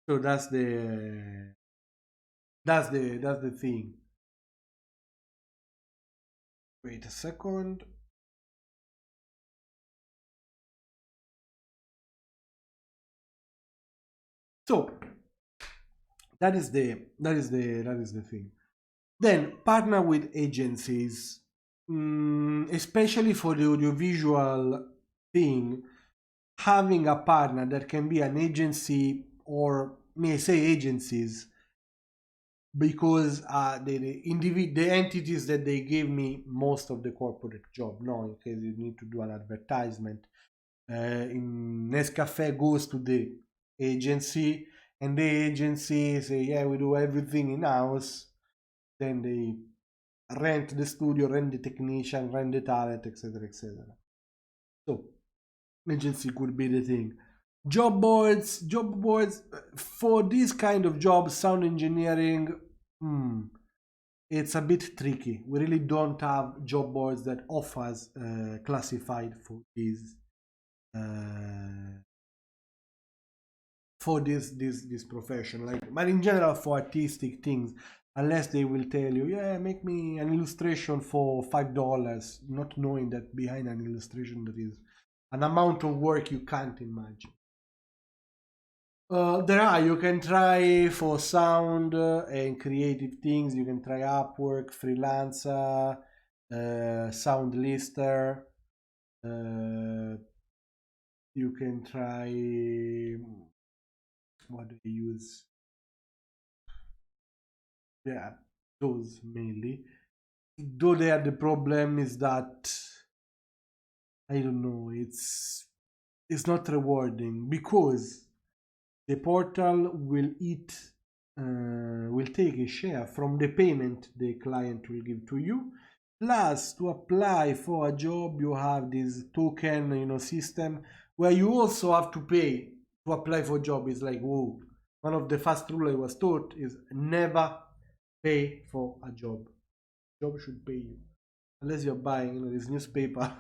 So that's the thing. Wait a second. So that is the thing. Then partner with agencies, especially for the audiovisual thing. Having a partner that can be an agency, or may I say agencies, because the entities that they gave me most of the corporate job. No, in case you need to do an advertisement, in Nescafe goes to the agency, and the agency say, yeah, we do everything in house. Then they rent the studio, rent the technician, rent the talent, etc., etc. So agency could be the thing. Job boards for this kind of job, sound engineering. It's a bit tricky. We really don't have job boards that offers classified uh, for this profession. Like, but in general, for artistic things, unless they will tell you, yeah, make me an illustration for $5, not knowing that behind an illustration there is an amount of work you can't imagine. You can try for sound and creative things. You can try Upwork, Freelancer, Sound Lister. You can try, what do they use? Yeah, those mainly. Though there the problem is that I don't know, it's not rewarding because the portal will take a share from the payment the client will give to you. Plus, to apply for a job, you have this token, system where you also have to pay to apply for a job. It's like, whoa. One of the first rule I was taught is never pay for a job. Job should pay you. Unless you're buying, this newspaper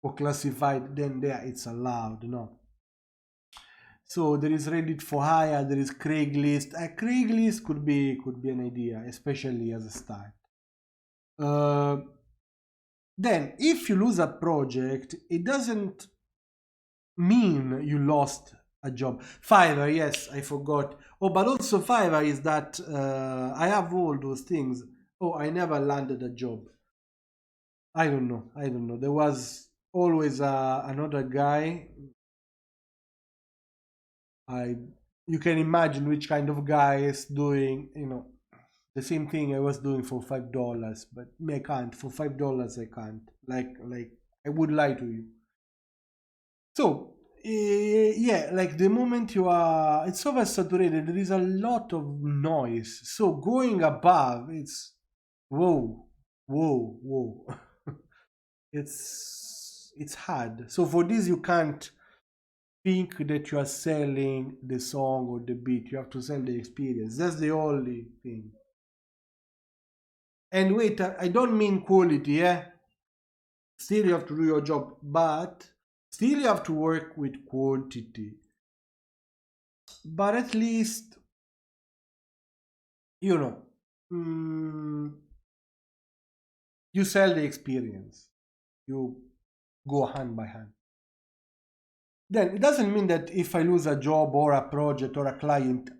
or classified, then there it's allowed, So there is Reddit for hire, there is Craigslist. Craigslist could be an idea, especially as a start. Then, if you lose a project, it doesn't mean you lost a job. Fiverr, yes, I forgot. Oh, but also Fiverr is that I have all those things. Oh, I never landed a job. I don't know. There was always another guy. You can imagine which kind of guy is doing, the same thing I was doing for $5, but me I can't. For $5 I can't. Like I would lie to you. So yeah, like the moment it's oversaturated, there is a lot of noise. So going above, it's whoa. It's hard. So for this you can't think that you are selling the song or the beat. You have to sell the experience. That's the only thing. And wait, I don't mean quality, Still you have to do your job, but still you have to work with quantity. But at least, mm, you sell the experience. You go hand by hand. Then it doesn't mean that if I lose a job or a project or a client,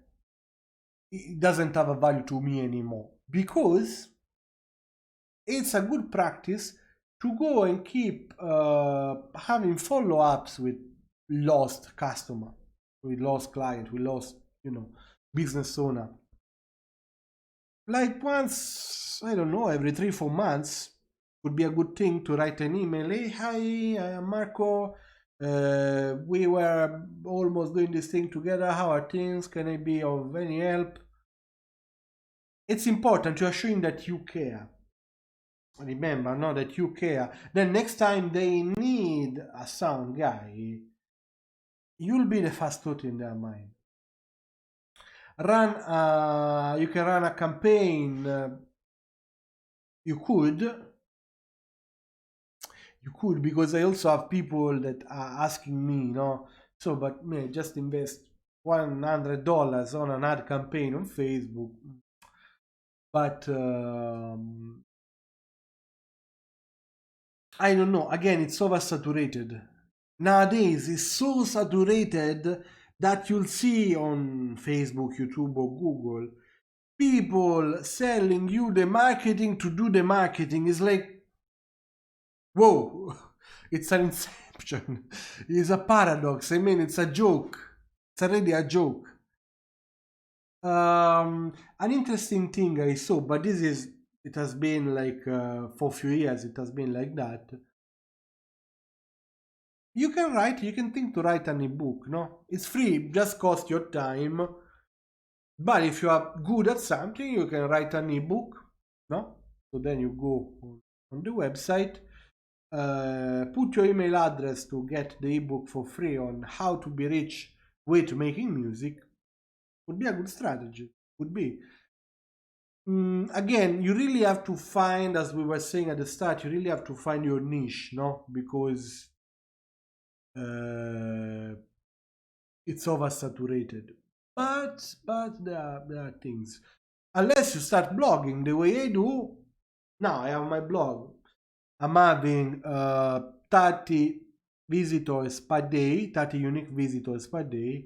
it doesn't have a value to me anymore. Because it's a good practice to go and keep having follow-ups with lost customer, with lost client, with lost, business owner. Like once, I don't know, every 3-4 months would be a good thing to write an email. Hey, hi, I am Marco. We were almost doing this thing together. How are things? Can I be of any help? It's important. You are showing that you care. Remember, no, that you care. Then next time they need a sound guy, you'll be the first thought in their mind. You can run a campaign. You could, because I also have people that are asking me, so, but man, just invest $100 on an ad campaign on Facebook. But I don't know. Again, it's oversaturated. Nowadays, it's so saturated that you'll see on Facebook, YouTube, or Google people selling you the marketing to do the marketing. Is like, whoa, it's an inception. It's a paradox. I mean, it's a joke. It's already a joke. An interesting thing I saw, but it has been like for a few years, it has been like that. You can think to write an ebook, no? It's free, just cost your time. But if you are good at something, you can write an ebook, no? So then you go on the website, put your email address to get the ebook for free on how to be rich with making music. Would be a good strategy. Would be. Again, you really have to find, as we were saying at the start, you really have to find your niche, no? Because it's oversaturated. But there are things. Unless you start blogging the way I do. Now I have my blog. I'm having 30 visitors per day, 30 unique visitors per day.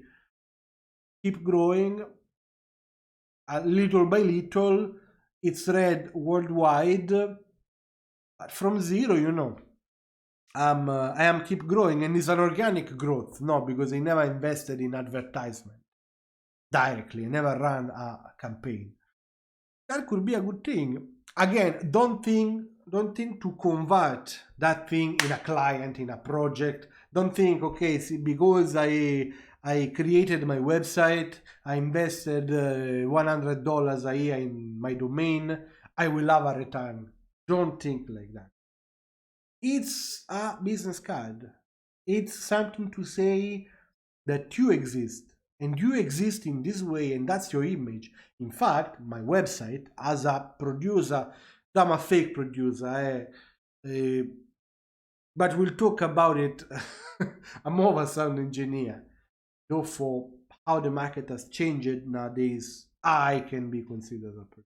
Keep growing little by little. It's read worldwide, but from zero, I am keep growing, and it's an organic growth. No, because I never invested in advertisement directly. I never ran a campaign. That could be a good thing. Again, don't think to convert that thing in a client, in a project. Don't think, okay, see, because I created my website, I invested $100 a year in my domain, I will have a return. Don't think like that. It's a business card. It's something to say that you exist, and you exist in this way, and that's your image. In fact, my website, as a producer, I'm a fake producer, but we'll talk about it. I'm more of a sound engineer. Though for how the market has changed nowadays, I can be considered a producer.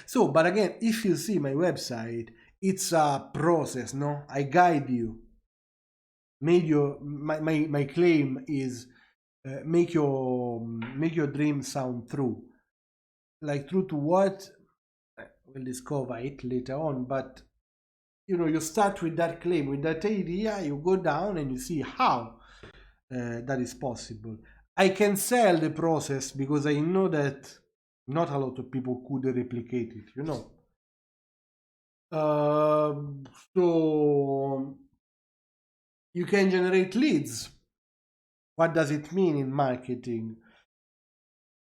So, but again, if you see my website, it's a process, no? I guide you. My claim is make your dream sound true. Like true to what? We'll discover it later on, but you start with that claim, with that idea, you go down and you see how that is possible. I can sell the process because I know that not a lot of people could replicate it, so you can generate leads. What does it mean in marketing?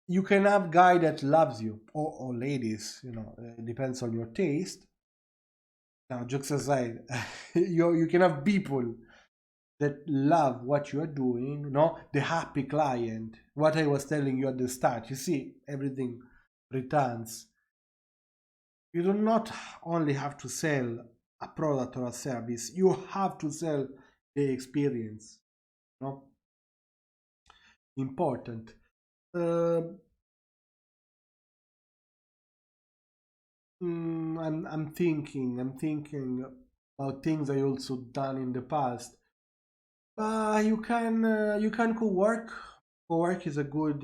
You can have guy that loves you, or ladies, it depends on your taste. Now, jokes aside, you can have people that love what you are doing, the happy client. What I was telling you at the start, you see, everything returns. You do not only have to sell a product or a service, you have to sell the experience. Important. I'm thinking about things I also done in the past. You can co-work. Co-work is a good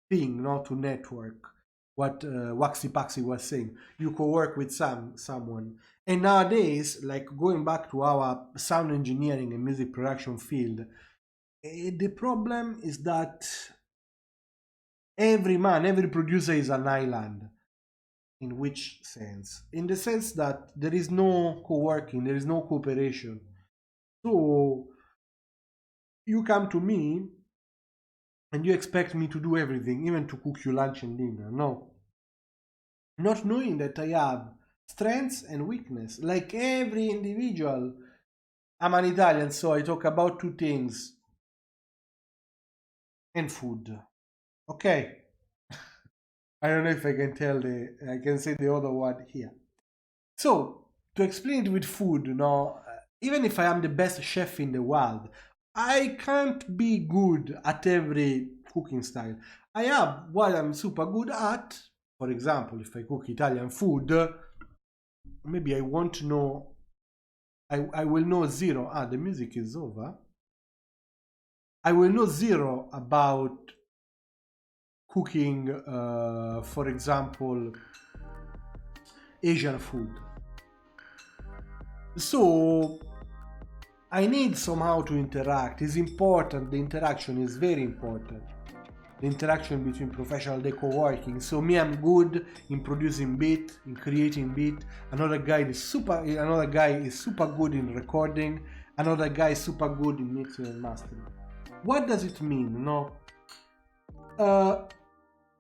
thing, not to network. What Waxy Paxy was saying, you co-work with someone. And nowadays, like going back to our sound engineering and music production field, the problem is that every producer is an island. In which sense? In the sense that there is no co-working, there is no cooperation. So you come to me and you expect me to do everything, even to cook you lunch and dinner. No. Not knowing that I have strengths and weakness, like every individual. I'm an Italian, so I talk about two things. And food. Okay. I don't know if I can I can say the other word here. So, to explain it with food, even if I am the best chef in the world, I can't be good at every cooking style. I have what I'm super good at. For example, if I cook Italian food, maybe I won't know, I will know zero. The music is over. I will know zero about cooking, for example, Asian food. So I need somehow to interact. It's important. The interaction is very important. The interaction between professional and co-working. So me, I'm good in producing beat, in creating beat. Another guy is super good in recording. Another guy is super good in mixing and mastering. What does it mean?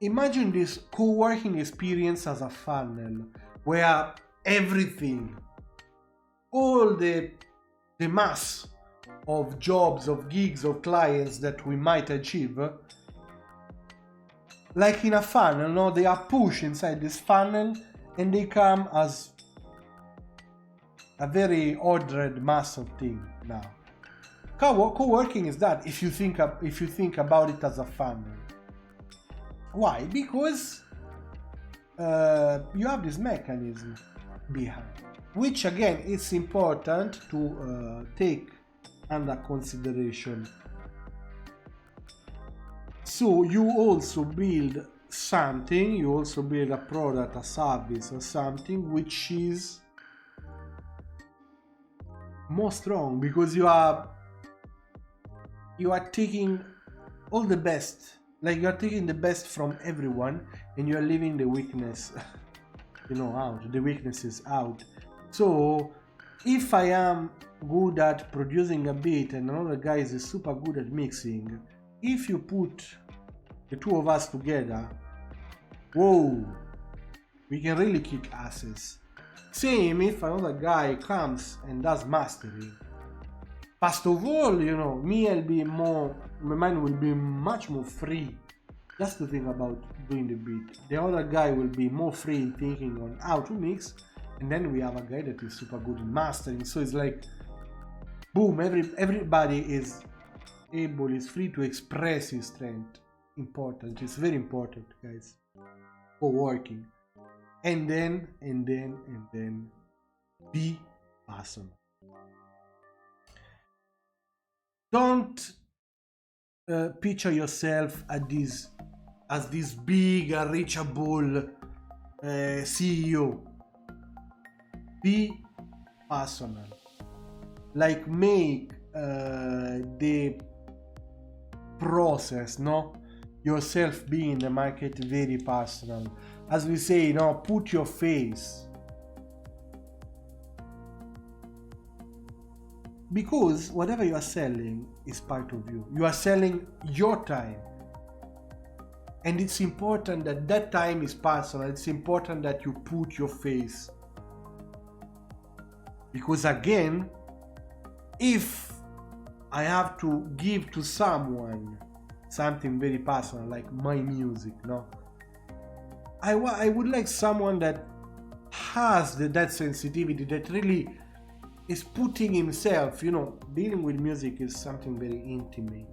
Imagine this co-working experience as a funnel where everything, all the mass of jobs, of gigs, of clients that we might achieve, like in a funnel, they are pushed inside this funnel and they come as a very ordered mass of things now. Co-working is that if you think about it as a family. Why? Because you have this mechanism behind, which again it's important to take under consideration. So you also build something, you also build a product, a service, or something which is more strong, because you are taking all the best, like you are taking the best from everyone, and you are leaving the weakness out, the weaknesses out. So if I am good at producing a beat and another guy is super good at mixing, if you put the two of us together, whoa, we can really kick asses. Same if another guy comes and does mastering. First of all, my mind will be much more free just to think about doing the beat. The other guy will be more free in thinking on how to mix, and then we have a guy that is super good in mastering. So it's like, boom, everybody is free to express his strength. Important, it's very important, guys. Co-working, and then be personal. Don't picture yourself as this big, unreachable CEO. Be personal. Like, make the process, yourself being in the market very personal. As we say, put your face. Because whatever you are selling is part of you. You are selling your time. And it's important that time is personal. It's important that you put your face. Because again, if I have to give to someone something very personal, like my music, I would like someone that has that sensitivity, that really is putting himself, dealing with music is something very intimate.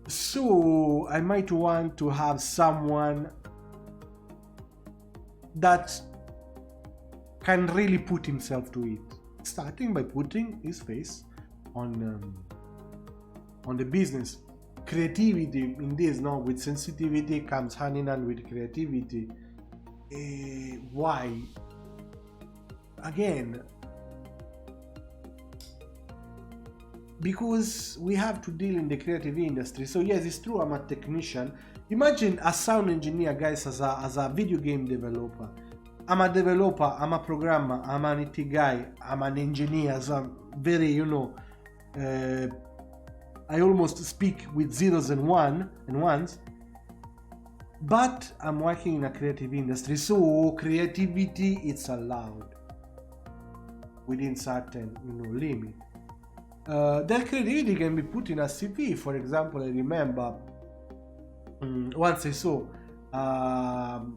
So I might want to have someone that can really put himself to it, starting by putting his face on the business. Creativity in this, with sensitivity comes hand in hand with creativity. Why? Again, because we have to deal in the creative industry. So yes, it's true, I'm a technician. Imagine a sound engineer, guys, as a video game developer. I'm a developer, I'm a programmer, I'm an IT guy, I'm an engineer, so I'm very, I almost speak with zeros and ones, but I'm working in a creative industry, so creativity is allowed within certain, limit. That creativity can be put in a CV. For example, I remember once I saw an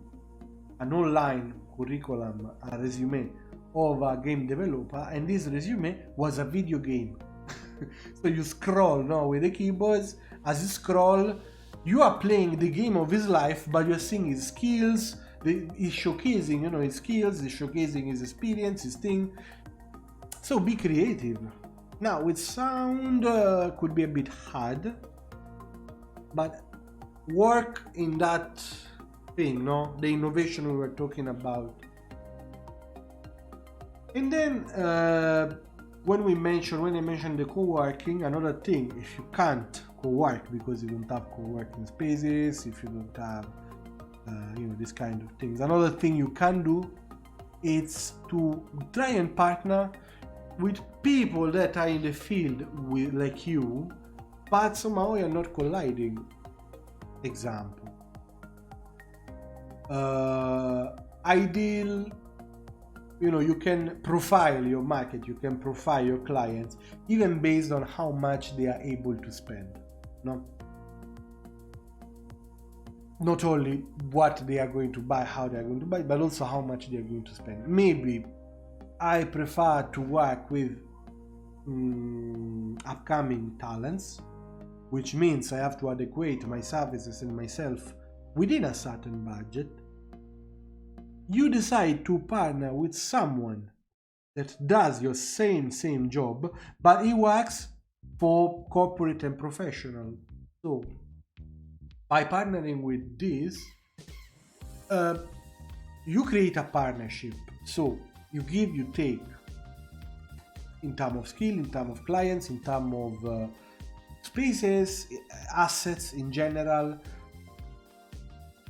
online curriculum, a resume of a game developer, and this resume was a video game. So you scroll with the keyboards. As you scroll, you are playing the game of his life, but you're seeing his skills. He's showcasing, his skills. He's showcasing his experience, his thing. So be creative. Now, with sound, could be a bit hard, but work in that thing, the innovation we were talking about. And then when I mentioned the co-working, another thing, if you can't co-work because you don't have co-working spaces, if you don't have this kind of things, another thing you can do is to try and partner with people that are in the field like you, but somehow you're not colliding. Example, ideal, you can profile your market, you can profile your clients even based on how much they are able to spend. Not only what they are going to buy, how they are going to buy, but also how much they are going to spend. Maybe I prefer to work with upcoming talents, which means I have to adequate my services and myself within a certain budget, you decide to partner with someone that does your same job, but it works for corporate and professional. So by partnering with this, you create a partnership. So you give, you take, in terms of skill, in terms of clients, in terms of spaces, assets in general.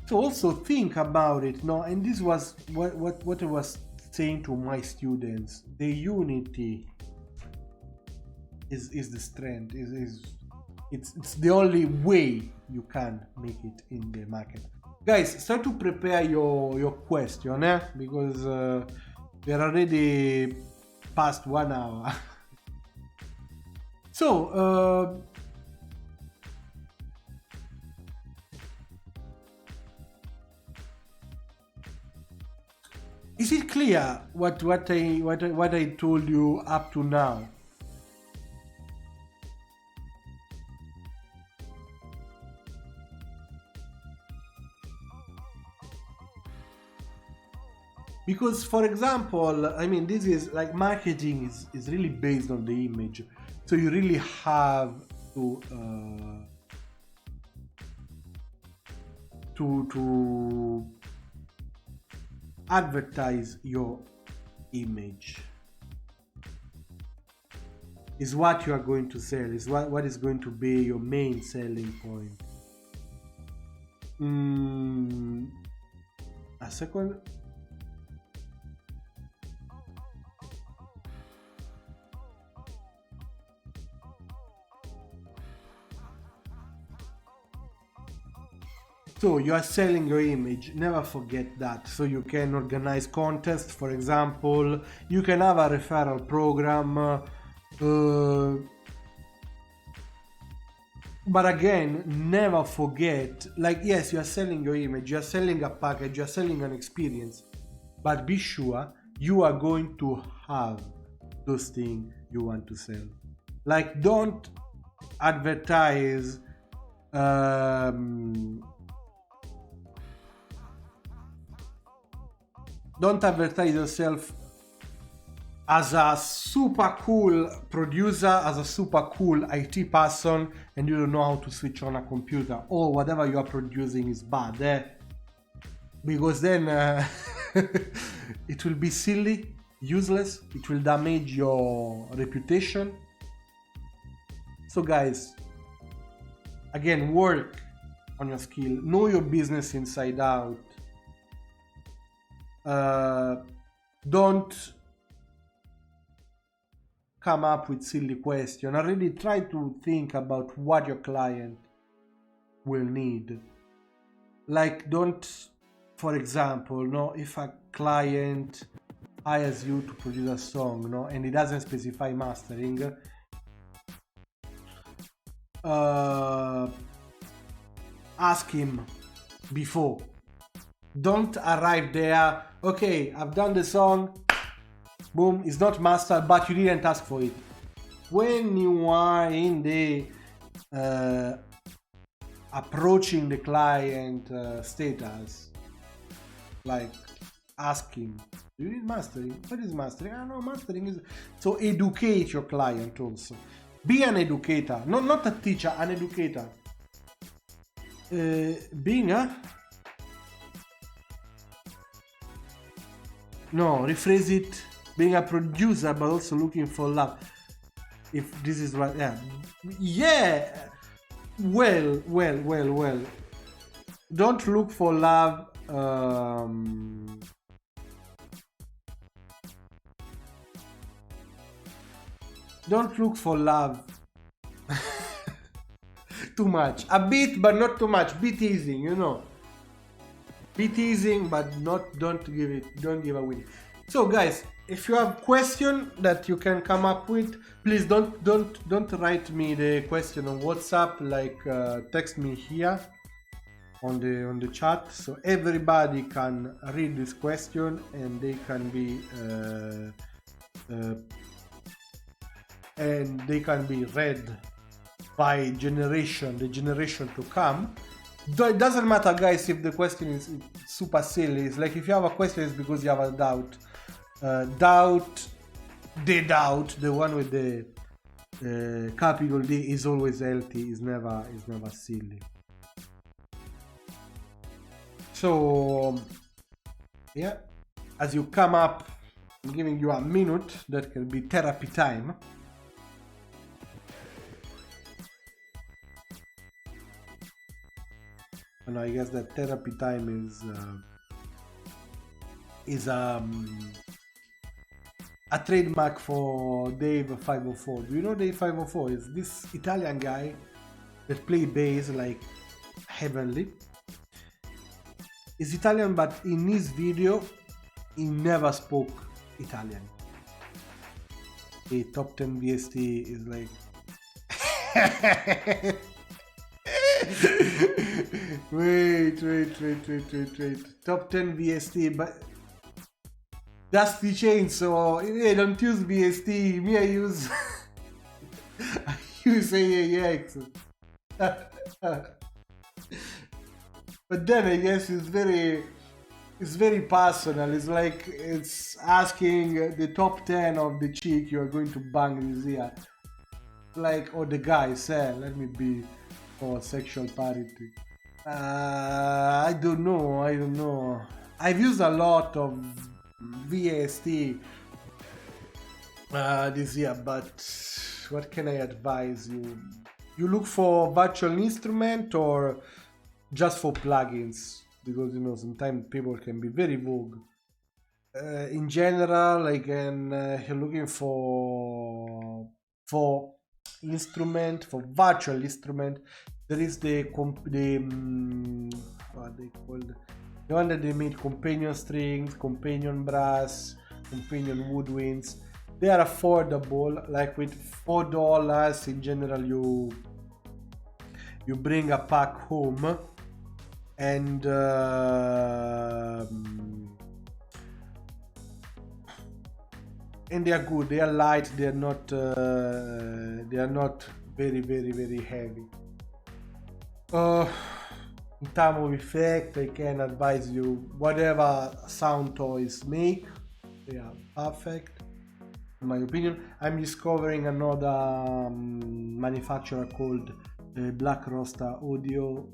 So also think about it, no? And this was what I was saying to my students. The unity is the strength. It's the only way you can make it in the market. Guys, start to prepare your question, because we are already past 1 hour. So is it clear what I told you up to now? Because, for example, I mean, this is like marketing is really based on the image, so you really have to advertise your image. Is what you are going to sell, is what is going to be your main selling point. A second. So you are selling your image, never forget that. So you can organize contests, for example, you can have a referral program, but again, never forget, like, yes, you are selling your image, you are selling a package, you are selling an experience, but be sure you are going to have those things you want to sell. Like, don't advertise don't advertise yourself as a super cool producer, as a super cool IT person, and you don't know how to switch on a computer, or whatever you are producing is bad, because then it will be silly, useless, it will damage your reputation. So guys, again, work on your skill, know your business inside out. Don't come up with silly questions. Already try to think about what your client will need. Like, don't, for example, no, if a client hires you to produce a song, no, and it doesn't specify mastering, ask him before. Don't arrive there, okay, I've done the song, boom, it's not mastered, but you didn't ask for it. When you are in the approaching the client status, like, ask him, do you need mastering? What is mastering? I know mastering is... So educate your client also. Be an educator, not a teacher, an educator. Being a... No, rephrase it. Being a producer, but also looking for love. If this is what, yeah. Well. Don't look for love. Don't look for love too much. A bit, but not too much. Be teasing, you know. Be teasing, but don't give away. So guys, if you have question that you can come up with, please don't write me the question on WhatsApp, like text me here on the chat, so everybody can read this question and they can be and they can be read by the generation to come. It doesn't matter, guys, if the question is super silly. It's like if you have a question, it's because you have a doubt. The one with the capital D is always healthy, is never silly. So yeah, as you come up, I'm giving you a minute. That can be therapy time. And I guess that therapy time is a trademark for Dave 504. Do you know Dave 504? Is this Italian guy that play bass like heavenly. He's Italian, but in his video he never spoke Italian. The top 10 VST is like wait. Top 10 VST, but that's the change. So hey, don't use VST. Me, I use I use AAX. But then I guess it's very personal. It's like it's asking the top 10 of the chick you are going to bang this year. Like, or the guy say, let me be for sexual parity. I don't know. I've used a lot of VST this year, but what can I advise you? You look for virtual instrument or just for plugins, because you know sometimes people can be very vague. In general, like, if you're looking for instrument, for virtual instrument, there is the what they called, the one that they made companion strings, companion brass, companion woodwinds. They are affordable. Like with $4 in general, you bring a pack home, and they are good. They are light. They are not very heavy. In terms of effect, I can advise you whatever sound toys make. They are perfect, in my opinion. I'm discovering another manufacturer called Black Roster Audio.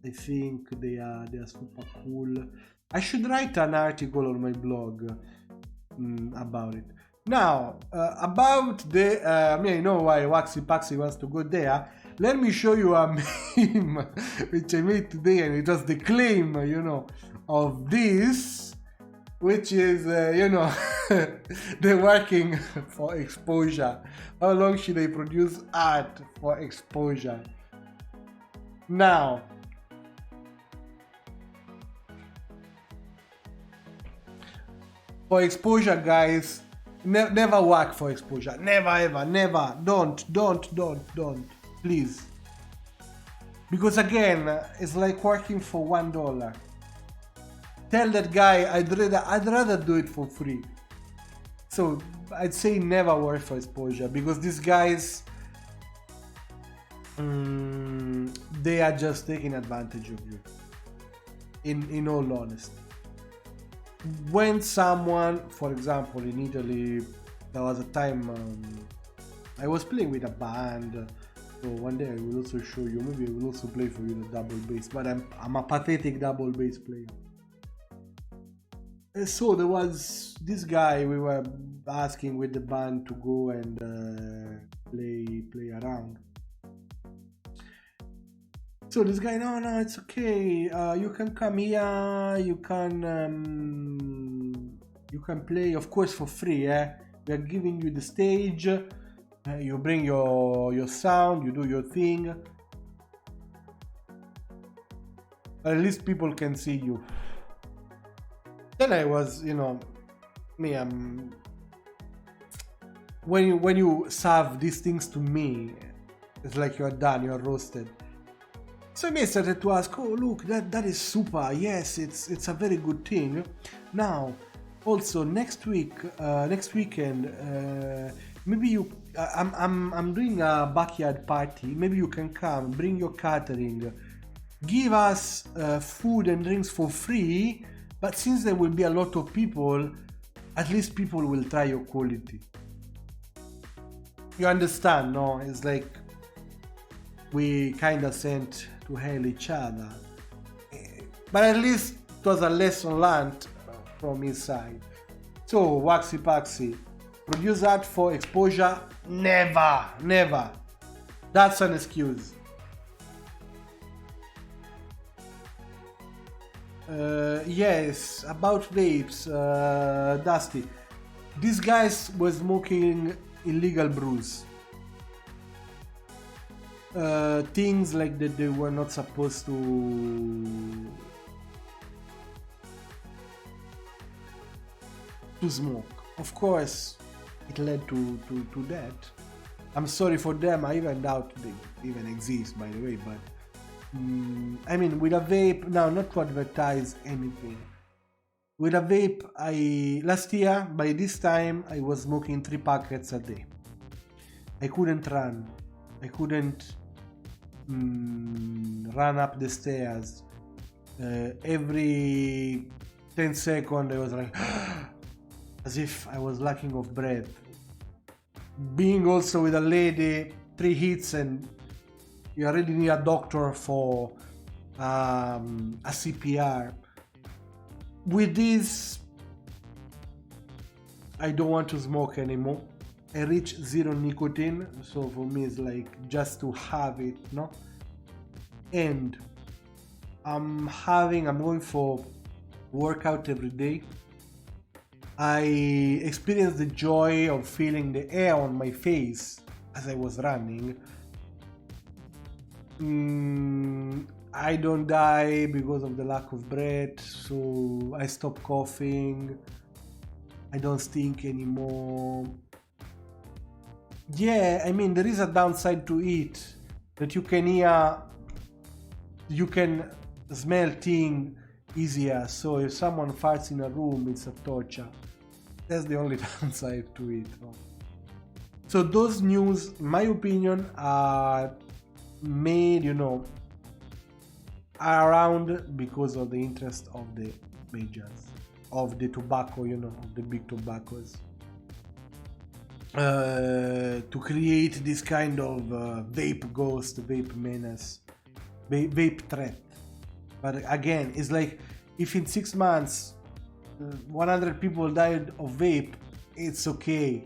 I think they are super cool. I should write an article on my blog about it. Now, about the I know why Waxy Paxy wants to go there. Let me show you a meme which I made today, and it was the claim, of this, which is, they're working for exposure. How long should they produce art for exposure? Now, for exposure, guys, never work for exposure. Never, ever, never. Don't. Please. Because again, it's like working for $1. Tell that guy I'd rather do it for free. So I'd say never work for exposure, because these guys, they are just taking advantage of you. In all honesty. When someone, for example, in Italy, there was a time I was playing with a band. So one day I will also show you. Maybe I will also play for you the double bass. But I'm a pathetic double bass player. And so there was this guy. We were asking with the band to go and play around. So this guy, no, it's okay. You can come here. You can play, of course, for free. We are giving you the stage. You bring your sound. You do your thing. At least people can see you. Then I was, me. When you serve these things to me, it's like you're done. You're roasted. So I started to ask, oh look, that is super. Yes, it's a very good thing. Now, also next weekend, maybe you, I'm doing a backyard party. Maybe you can come, bring your catering, give us food and drinks for free. But since there will be a lot of people, at least people will try your quality. You understand, no? It's like we kind of sent to hell each other. But at least it was a lesson learned from his side. So, Waxy Paxy, produce that for exposure? Never, never. That's an excuse. Yes, about vapes, Dusty. These guys were smoking illegal brews. Things like that they were not supposed to smoke. Of course, it led to that. I'm sorry for them. I even doubt they even exist, by the way. But I mean, with a vape now, not to advertise anything. With a vape, last year by this time I was smoking 3 packets a day. I couldn't run. I couldn't run up the stairs. Every 10 seconds I was like as if I was lacking of breath. Being also with a lady, 3 hits and you already need a doctor for a CPR. With this, I don't want to smoke anymore. I reach 0 nicotine, so for me it's like just to have it, no? And I'm going for workout every day. I experienced the joy of feeling the air on my face as I was running. I don't die because of the lack of breath, so I stop coughing. I don't stink anymore. Yeah, I mean, there is a downside to it, that you can smell things easier, so if someone farts in a room, it's a torture. That's the only downside to it. So those news, in my opinion, are made, around because of the interest of the majors, of the tobacco, of the big tobaccos. To create this kind of vape ghost, vape menace, vape threat. But again, it's like if in 6 months 100 people died of vape, it's okay.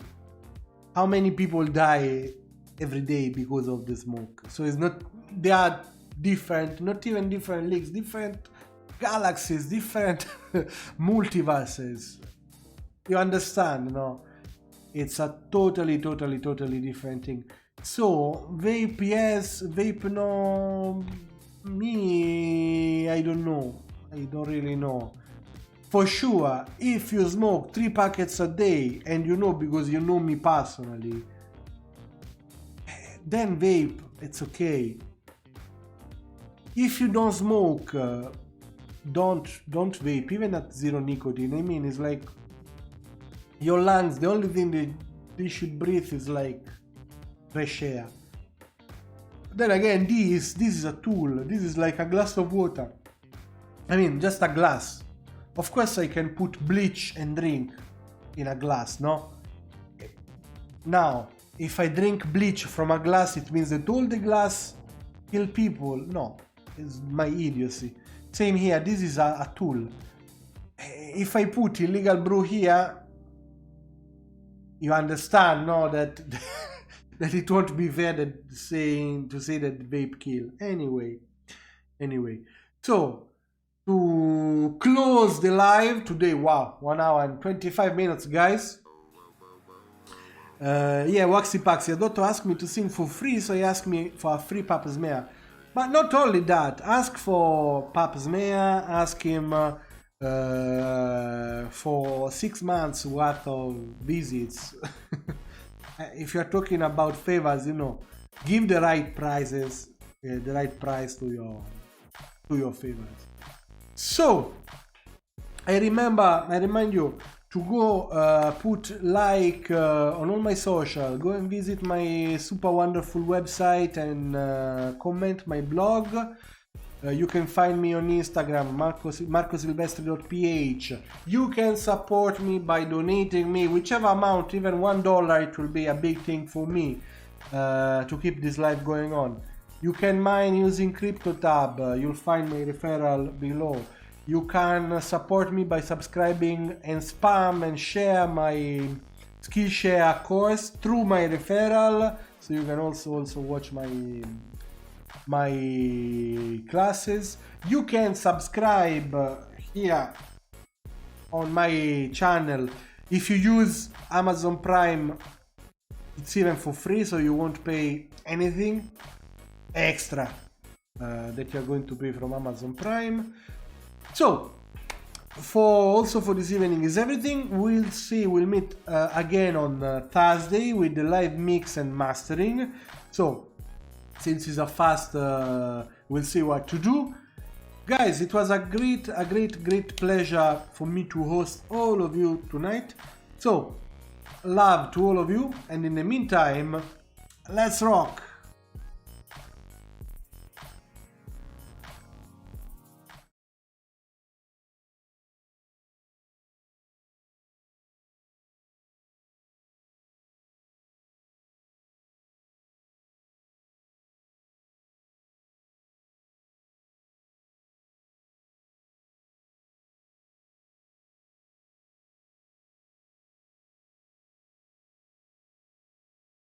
How many people die every day because of the smoke? So it's not, they are different, not even different leagues, different galaxies, different multiverses. You understand, It's a totally different thing. So, vape yes, vape no, me, I don't know. I don't really know. For sure, if you smoke 3 packets a day, and because you know me personally, then vape, it's okay. If you don't smoke, don't vape, even at 0 nicotine. I mean, it's like your lungs, the only thing they should breathe is like fresh air. Then again, this is a tool. This is like a glass of water. I mean, just a glass. Of course, I can put bleach and drink in a glass, no? Now, if I drink bleach from a glass, it means that all the glass kill people. No, it's my idiocy. Same here, this is a tool. If I put illegal brew here, you understand, no, that that it won't be fair to say that vape kill. Anyway, so to close the live today, wow, 1 hour and 25 minutes, guys. Yeah, Waxy Paxy, the doctor asked me to sing for free, so he asked me for a free Pap Smear. But not only that, ask for Pap Smear, ask him for 6 months worth of visits. If you're talking about favors, give the right prices, the right price to your favors. So, I remind you, to go put like on all my social, go and visit my super wonderful website and comment my blog. You can find me on Instagram, marcosilvestri.ph. You can support me by donating me whichever amount, even $1, it will be a big thing for me to keep this live going on. You can mine using CryptoTab. You'll find my referral below. You can support me by subscribing and spam and share my Skillshare course through my referral. So you can also watch my classes. You can subscribe here on my channel. If you use Amazon Prime, it's even for free, so you won't pay anything extra that you're going to pay from Amazon Prime. So for this evening is everything. We'll meet again on Thursday with the live mix and mastering. So since it's a fast, we'll see what to do. Guys, it was a great pleasure for me to host all of you tonight. So love to all of you, and in the meantime, let's rock.